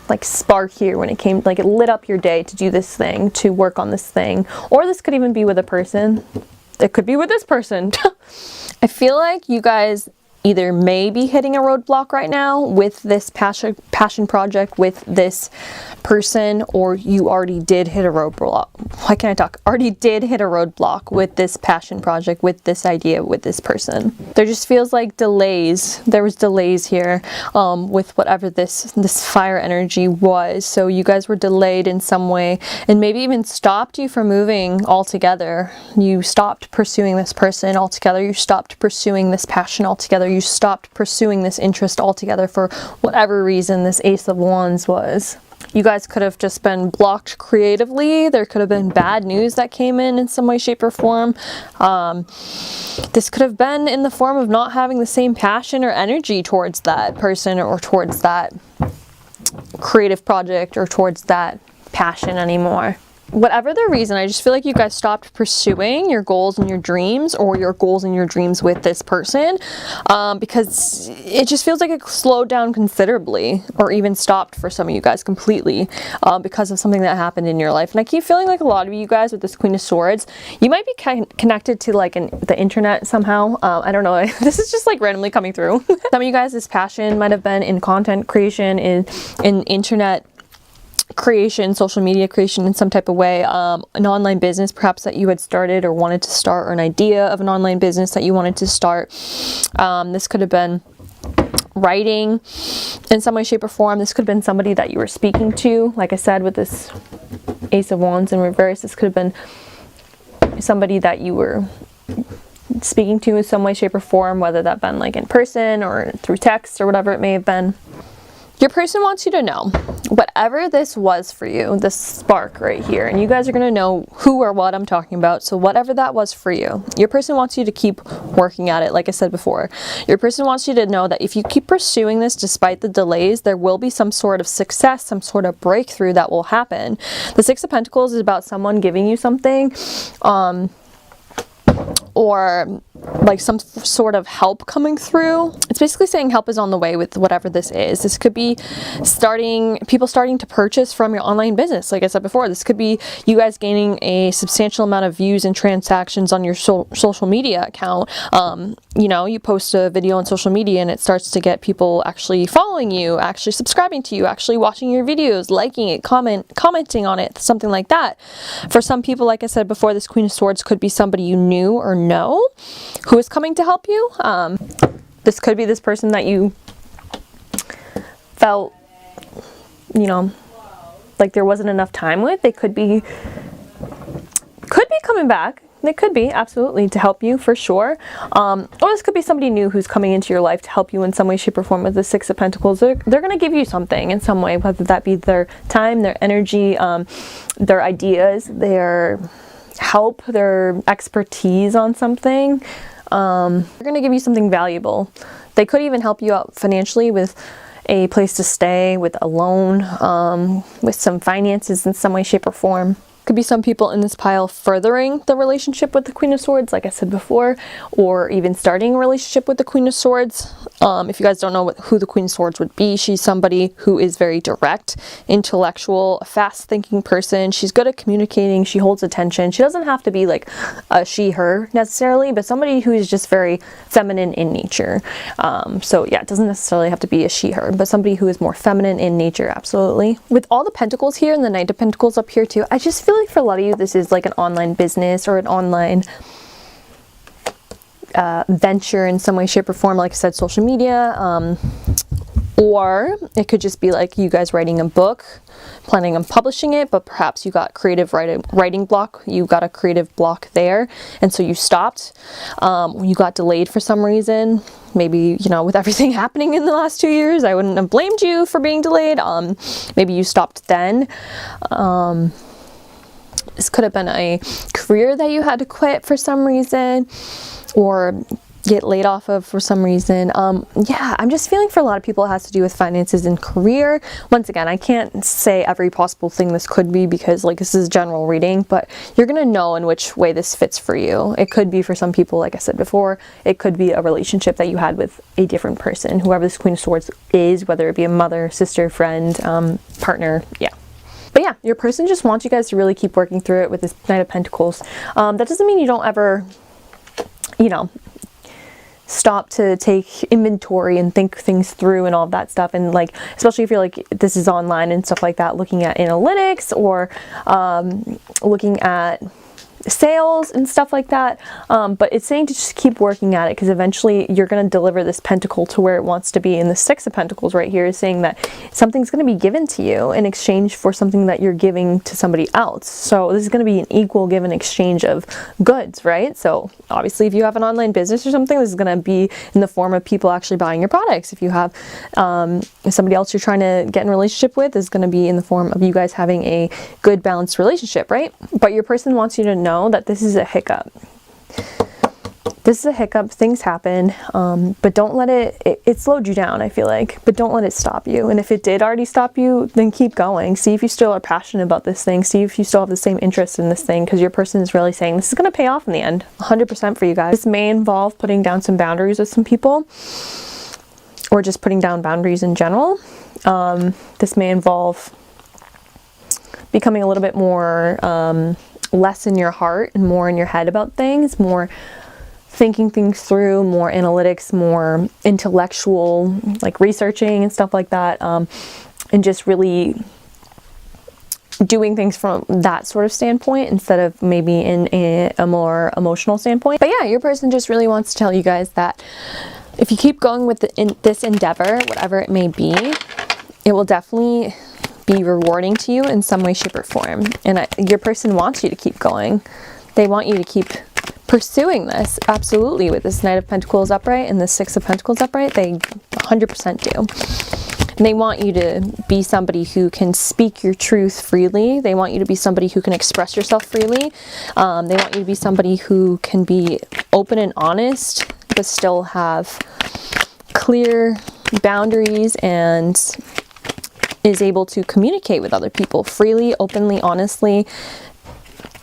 like spark here when it came, like it lit up your day to do this thing, to work on this thing. Or this could even be with a person. It could be with this person. I feel like you guys either may be hitting a roadblock right now with this passion project with this person, or you already did hit a roadblock. Why can't I talk? Already did hit a roadblock with this passion project, with this idea, with this person. There just feels like delays. There was delays here with whatever this fire energy was. So you guys were delayed in some way, and maybe even stopped you from moving altogether. You stopped pursuing this person altogether. You stopped pursuing this passion altogether. You stopped pursuing this interest altogether for whatever reason this Ace of Wands was. You guys could have just been blocked creatively. There could have been bad news that came in some way, shape, or form. This could have been in the form of not having the same passion or energy towards that person or towards that creative project or towards that passion anymore. Whatever the reason, I just feel like you guys stopped pursuing your goals and your dreams, or your goals and your dreams with this person, because it just feels like it slowed down considerably, or even stopped for some of you guys completely, because of something that happened in your life. And I keep feeling like a lot of you guys with this Queen of Swords, you might be connected to like the internet somehow. I don't know. This is just like randomly coming through. Some of you guys, this passion might have been in content creation, in internet creation, social media creation in some type of way, an online business perhaps that you had started or wanted to start, or an idea of an online business that you wanted to start. This could have been writing in some way, shape, or form. This could have been somebody that you were speaking to. Like I said, with this Ace of Wands in reverse, this could have been somebody that you were speaking to in some way, shape, or form, whether that been like in person or through text or whatever it may have been. Your person wants you to know whatever this was for you, this spark right here, and you guys are going to know who or what I'm talking about. So whatever that was for you, your person wants you to keep working at it. Like I said before, your person wants you to know that if you keep pursuing this despite the delays, there will be some sort of success, some sort of breakthrough that will happen. The Six of Pentacles is about someone giving you something, or like some sort of help coming through. It's basically saying help is on the way with whatever this is. This could be people starting to purchase from your online business. Like I said before, this could be you guys gaining a substantial amount of views and transactions on your social media account. You know, you post a video on social media and it starts to get people actually following you, actually subscribing to you, actually watching your videos, liking it, commenting on it, something like that. For some people, like I said before, this Queen of Swords could be somebody you knew or know who is coming to help you. This could be this person that you felt, you know, like there wasn't enough time with. They could be coming back. They could be, absolutely, to help you, for sure. Or this could be somebody new who's coming into your life to help you in some way, shape, or form with the Six of Pentacles. They're going to give you something in some way, whether that be their time, their energy, their ideas, their help, their expertise on something. They're going to give you something valuable. They could even help you out financially with a place to stay, with a loan, with some finances in some way, shape, or form. Could be some people in this pile furthering the relationship with the Queen of Swords, like I said before, or even starting a relationship with the Queen of Swords. If you guys don't know who the Queen of Swords would be, she's somebody who is very direct, intellectual, fast-thinking person. She's good at communicating. She holds attention. She doesn't have to be like a she/her necessarily, but somebody who is just very feminine in nature. So yeah, it doesn't necessarily have to be a she/her, but somebody who is more feminine in nature, absolutely. With all the Pentacles here and the Knight of Pentacles up here too, I just feel like for a lot of you, this is like an online business or an online venture in some way, shape, or form. Like I said, social media, or it could just be like you guys writing a book, planning on publishing it, but perhaps you got creative writing block. You got a creative block there, and so you stopped. You got delayed for some reason. Maybe, you know, with everything happening in the last 2 years, I wouldn't have blamed you for being delayed. Maybe you stopped then. This could have been a career that you had to quit for some reason, or get laid off of for some reason. Yeah, I'm just feeling for a lot of people it has to do with finances and career. Once again, I can't say every possible thing this could be because like this is general reading, but you're gonna know in which way this fits for you. It could be for some people, like I said before, it could be a relationship that you had with a different person, whoever this Queen of Swords is, whether it be a mother, sister, friend, partner, yeah. But yeah, your person just wants you guys to really keep working through it with this Knight of Pentacles. That doesn't mean you don't ever, you know, stop to take inventory and think things through and all of that stuff. And like, especially if you're like, this is online and stuff like that, looking at analytics or looking at sales and stuff like that, but it's saying to just keep working at it because eventually you're going to deliver this pentacle to where it wants to be. And the Six of Pentacles right here is saying that something's going to be given to you in exchange for something that you're giving to somebody else. So this is going to be an equal give and exchange of goods, right? So obviously if you have an online business or something, this is going to be in the form of people actually buying your products. If you have somebody else you're trying to get in a relationship with, is going to be in the form of you guys having a good balanced relationship, right? But your person wants you to know that this is a hiccup. This is a hiccup. Things happen, but don't let it slowed you down, I feel like, but don't let it stop you. And if it did already stop you, then keep going. See if you still are passionate about this thing. See if you still have the same interest in this thing, because your person is really saying this is going to pay off in the end, 100% for you guys. This may involve putting down some boundaries with some people, or just putting down boundaries in general. This may involve becoming a little bit more less in your heart and more in your head about things, more thinking things through, more analytics, more intellectual, like researching and stuff like that, and just really doing things from that sort of standpoint instead of maybe in a more emotional standpoint. But yeah, your person just really wants to tell you guys that if you keep going with this endeavor, whatever it may be, it will definitely be rewarding to you in some way, shape, or form. And your person wants you to keep going. They want you to keep pursuing this, absolutely, with this Knight of Pentacles upright and the Six of Pentacles upright. They 100% do. And they want you to be somebody who can speak your truth freely. They want you to be somebody who can express yourself freely. They want you to be somebody who can be open and honest, but still have clear boundaries and is able to communicate with other people freely, openly, honestly,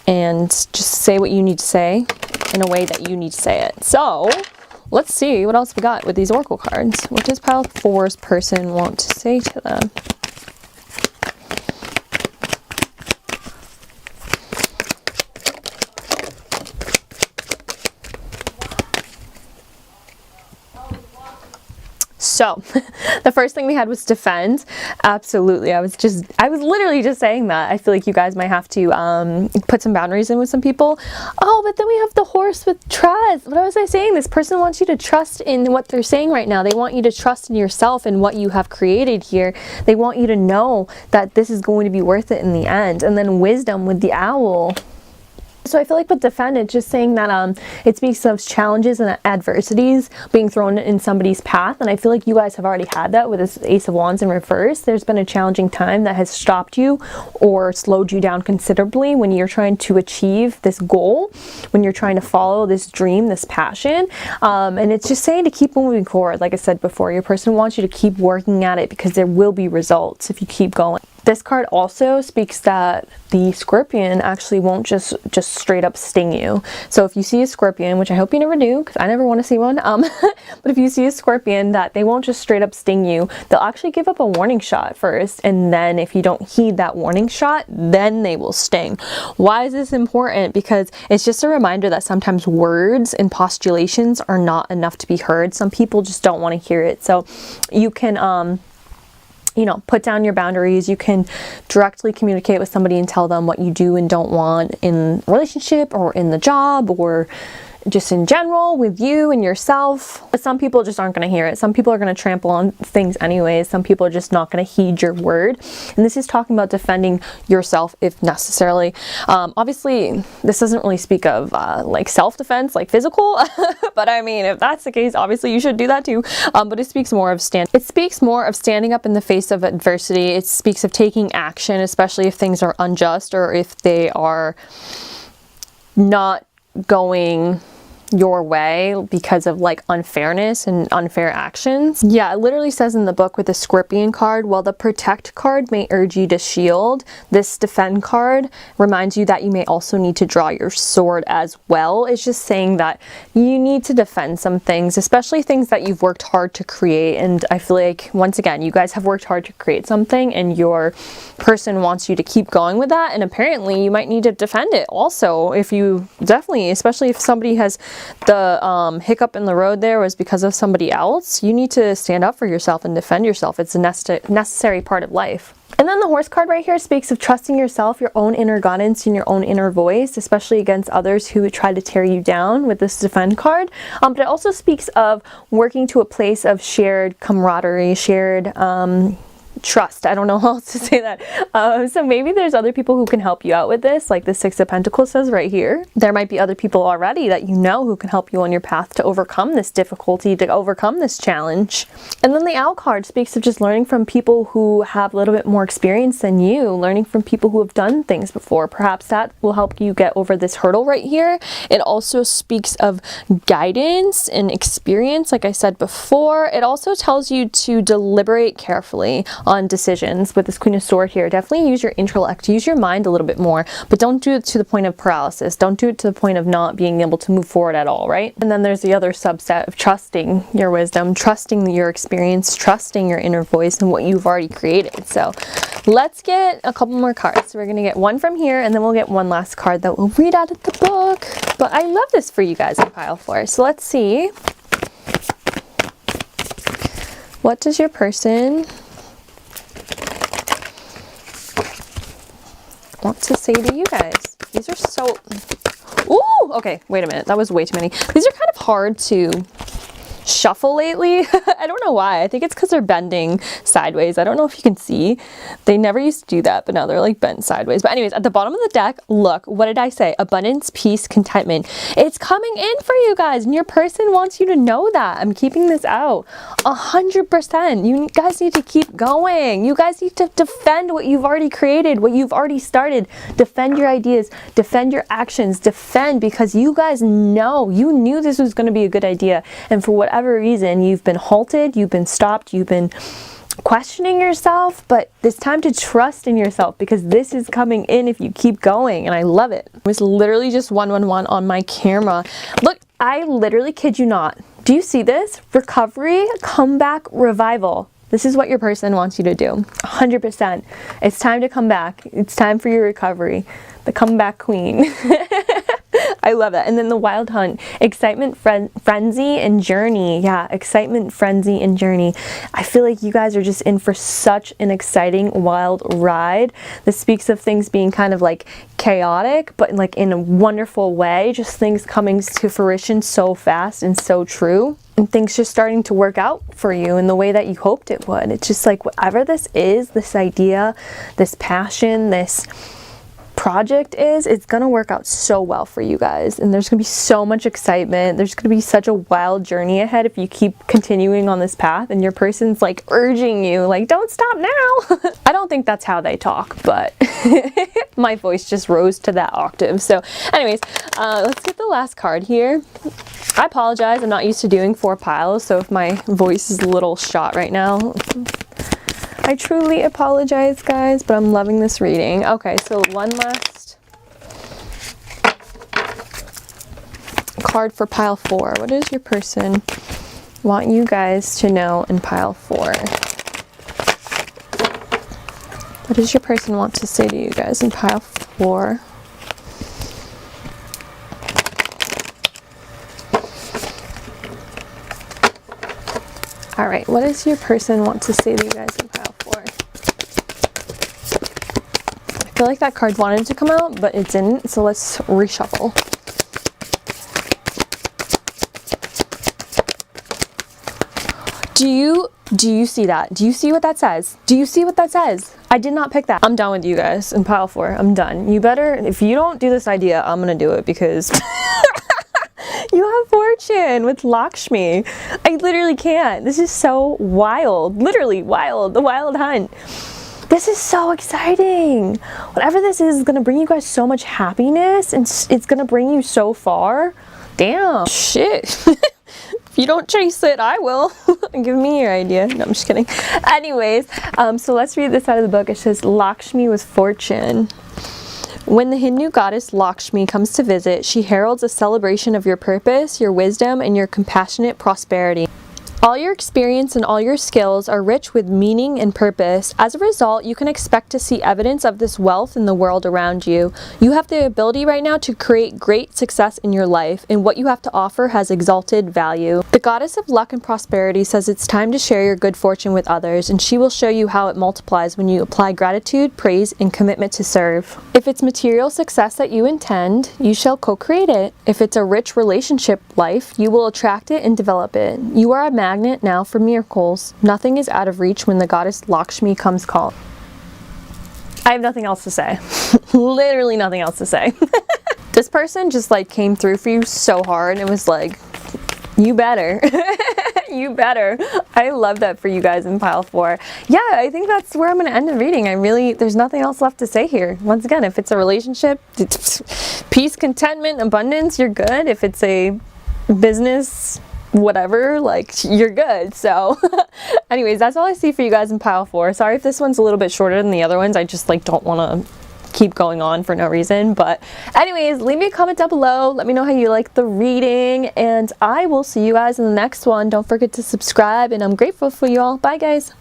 and just say what you need to say. in a way that you need to say it. So let's see what else we got with these oracle cards. What does pile 4's person want to say to them? So the first thing we had was defend. Absolutely. I was literally just saying that. I feel like you guys might have to put some boundaries in with some people. Oh, but then we have the horse with trust. What was I saying? This person wants you to trust in what they're saying right now. They want you to trust in yourself and what you have created here. They want you to know that this is going to be worth it in the end. And then wisdom with the owl. So I feel like with defend, it's just saying that it speaks of challenges and adversities being thrown in somebody's path. And I feel like you guys have already had that with this Ace of Wands in reverse. There's been a challenging time that has stopped you or slowed you down considerably when you're trying to achieve this goal, when you're trying to follow this dream, this passion. And it's just saying to keep moving forward. Like I said before, your person wants you to keep working at it because there will be results if you keep going. This card also speaks that the scorpion actually won't just straight up sting you. So if you see a scorpion, which I hope you never do because I never want to see one, but if you see a scorpion, that they won't just straight up sting you. They'll actually give up a warning shot first, and then if you don't heed that warning shot, then they will sting. Why is this important? Because it's just a reminder that sometimes words and postulations are not enough to be heard. Some people just don't want to hear it. So you can you know, put down your boundaries. You can directly communicate with somebody and tell them what you do and don't want in a relationship or in the job or just in general with you and yourself. But some people just aren't going to hear it. Some people are going to trample on things anyways. Some people are just not going to heed your word. And this is talking about defending yourself if necessarily. Obviously, this doesn't really speak of like self-defense, like physical. But I mean, if that's the case, obviously you should do that too. But it speaks more of standing up in the face of adversity. It speaks of taking action, especially if things are unjust or if they are not going your way because of like unfairness and unfair actions. Yeah, it literally says in the book with the scorpion card, while the protect card may urge you to shield, this defend card reminds you that you may also need to draw your sword as well. It's just saying that you need to defend some things, especially things that you've worked hard to create. And I feel like, once again, you guys have worked hard to create something and your person wants you to keep going with that. And apparently you might need to defend it also. If you definitely, especially if somebody has the hiccup in the road there was because of somebody else, you need to stand up for yourself and defend yourself. It's a necessary part of life. And then the horse card right here speaks of trusting yourself, your own inner guidance, and your own inner voice, especially against others who would try to tear you down with this defend card. But it also speaks of working to a place of shared camaraderie, shared trust. I don't know how else to say that. So maybe there's other people who can help you out with this, like the Six of Pentacles says right here. There might be other people already that you know who can help you on your path to overcome this difficulty, to overcome this challenge. And then the Owl card speaks of just learning from people who have a little bit more experience than you, learning from people who have done things before. Perhaps that will help you get over this hurdle right here. It also speaks of guidance and experience, like I said before. It also tells you to deliberate carefully on decisions with this Queen of Swords here. Definitely use your intellect, use your mind a little bit more, but don't do it to the point of paralysis. Don't do it to the point of not being able to move forward at all, right? And then there's the other subset of trusting your wisdom, trusting your experience, trusting your inner voice and what you've already created. So let's get a couple more cards. So we're going to get one from here and then we'll get one last card that we'll read out of the book. But I love this for you guys in pile 4. So let's see. What does your person want to say to you guys? These are so... Ooh, okay, wait a minute. That was way too many. These are kind of hard to shuffle lately. I don't know why. I think it's because they're bending sideways. I don't know if you can see. They never used to do that, but now they're like bent sideways. But anyways, at the bottom of the deck, look, what did I say? Abundance, peace, contentment. It's coming in for you guys, and your person wants you to know that. I'm keeping this out 100%. You guys need to keep going. You guys need to defend what you've already created, what you've already started. Defend your ideas, defend your actions, defend, because you guys know, you knew this was going to be a good idea, and for whatever reason, you've been halted, you've been stopped, you've been questioning yourself, but it's time to trust in yourself because this is coming in if you keep going, and I love it. It was literally just 111 on my camera. Look, I literally kid you not. Do you see this? Recovery, comeback, revival. This is what your person wants you to do. 100%. It's time to come back. It's time for your recovery. The comeback queen. I love it. And then the wild hunt, excitement, frenzy, and journey. Yeah, excitement, frenzy, and journey. I feel like you guys are just in for such an exciting, wild ride. This speaks of things being kind of like chaotic, but like in a wonderful way. Just things coming to fruition so fast and so true. And things just starting to work out for you in the way that you hoped it would. It's just like whatever this is, this idea, this passion, this project is, it's gonna work out so well for you guys, and there's gonna be so much excitement. There's gonna be such a wild journey ahead if you keep continuing on this path, and your person's like urging you, like, don't stop now. I don't think that's how they talk, but my voice just rose to that octave. So anyways, let's get the last card here. I apologize, I'm not used to doing 4 piles, so if my voice is a little shot right now, I truly apologize, guys, but I'm loving this reading. Okay, so one last card for pile 4. What does your person want you guys to know in pile 4? What does your person want to say to you guys in pile 4? All right, what does your person want to say to you guys in pile 4? I feel like that card wanted to come out, but it didn't, so let's reshuffle. Do you see that? Do you see what that says? Do you see what that says? I did not pick that. I'm done with you guys in pile 4. I'm done. You better, if you don't do this idea, I'm gonna do it because you have fortune with Lakshmi. I literally can't. This is so wild. Literally wild. The wild hunt. This is so exciting. Whatever this is going to bring you guys so much happiness, and it's going to bring you so far. Damn. Shit. If you don't chase it, I will. Give me your idea. No, I'm just kidding. Anyways, so let's read this out of the book. It says Lakshmi with fortune. When the Hindu goddess Lakshmi comes to visit, she heralds a celebration of your purpose, your wisdom, and your compassionate prosperity. All your experience and all your skills are rich with meaning and purpose. As a result, you can expect to see evidence of this wealth in the world around you. You have the ability right now to create great success in your life, and what you have to offer has exalted value. The goddess of luck and prosperity says it's time to share your good fortune with others, and she will show you how it multiplies when you apply gratitude, praise, and commitment to serve. If it's material success that you intend, you shall co-create it. If it's a rich relationship life, you will attract it and develop it. You are a magnet now for miracles. Nothing is out of reach when the goddess Lakshmi comes calling. I have nothing else to say. Literally nothing else to say. This person just like came through for you so hard and it was like, you better. You better. I love that for you guys in pile 4. Yeah, I think that's where I'm going to end the reading. There's nothing else left to say here. Once again, if it's a relationship, peace, contentment, abundance, you're good. If it's a business, whatever, like, you're good. So anyways, that's all I see for you guys in pile 4. Sorry if this one's a little bit shorter than the other ones. I just like don't want to keep going on for no reason. But anyways, leave me a comment down below. Let me know how you like the reading, and I will see you guys in the next one. Don't forget to subscribe, and I'm grateful for you all. Bye guys.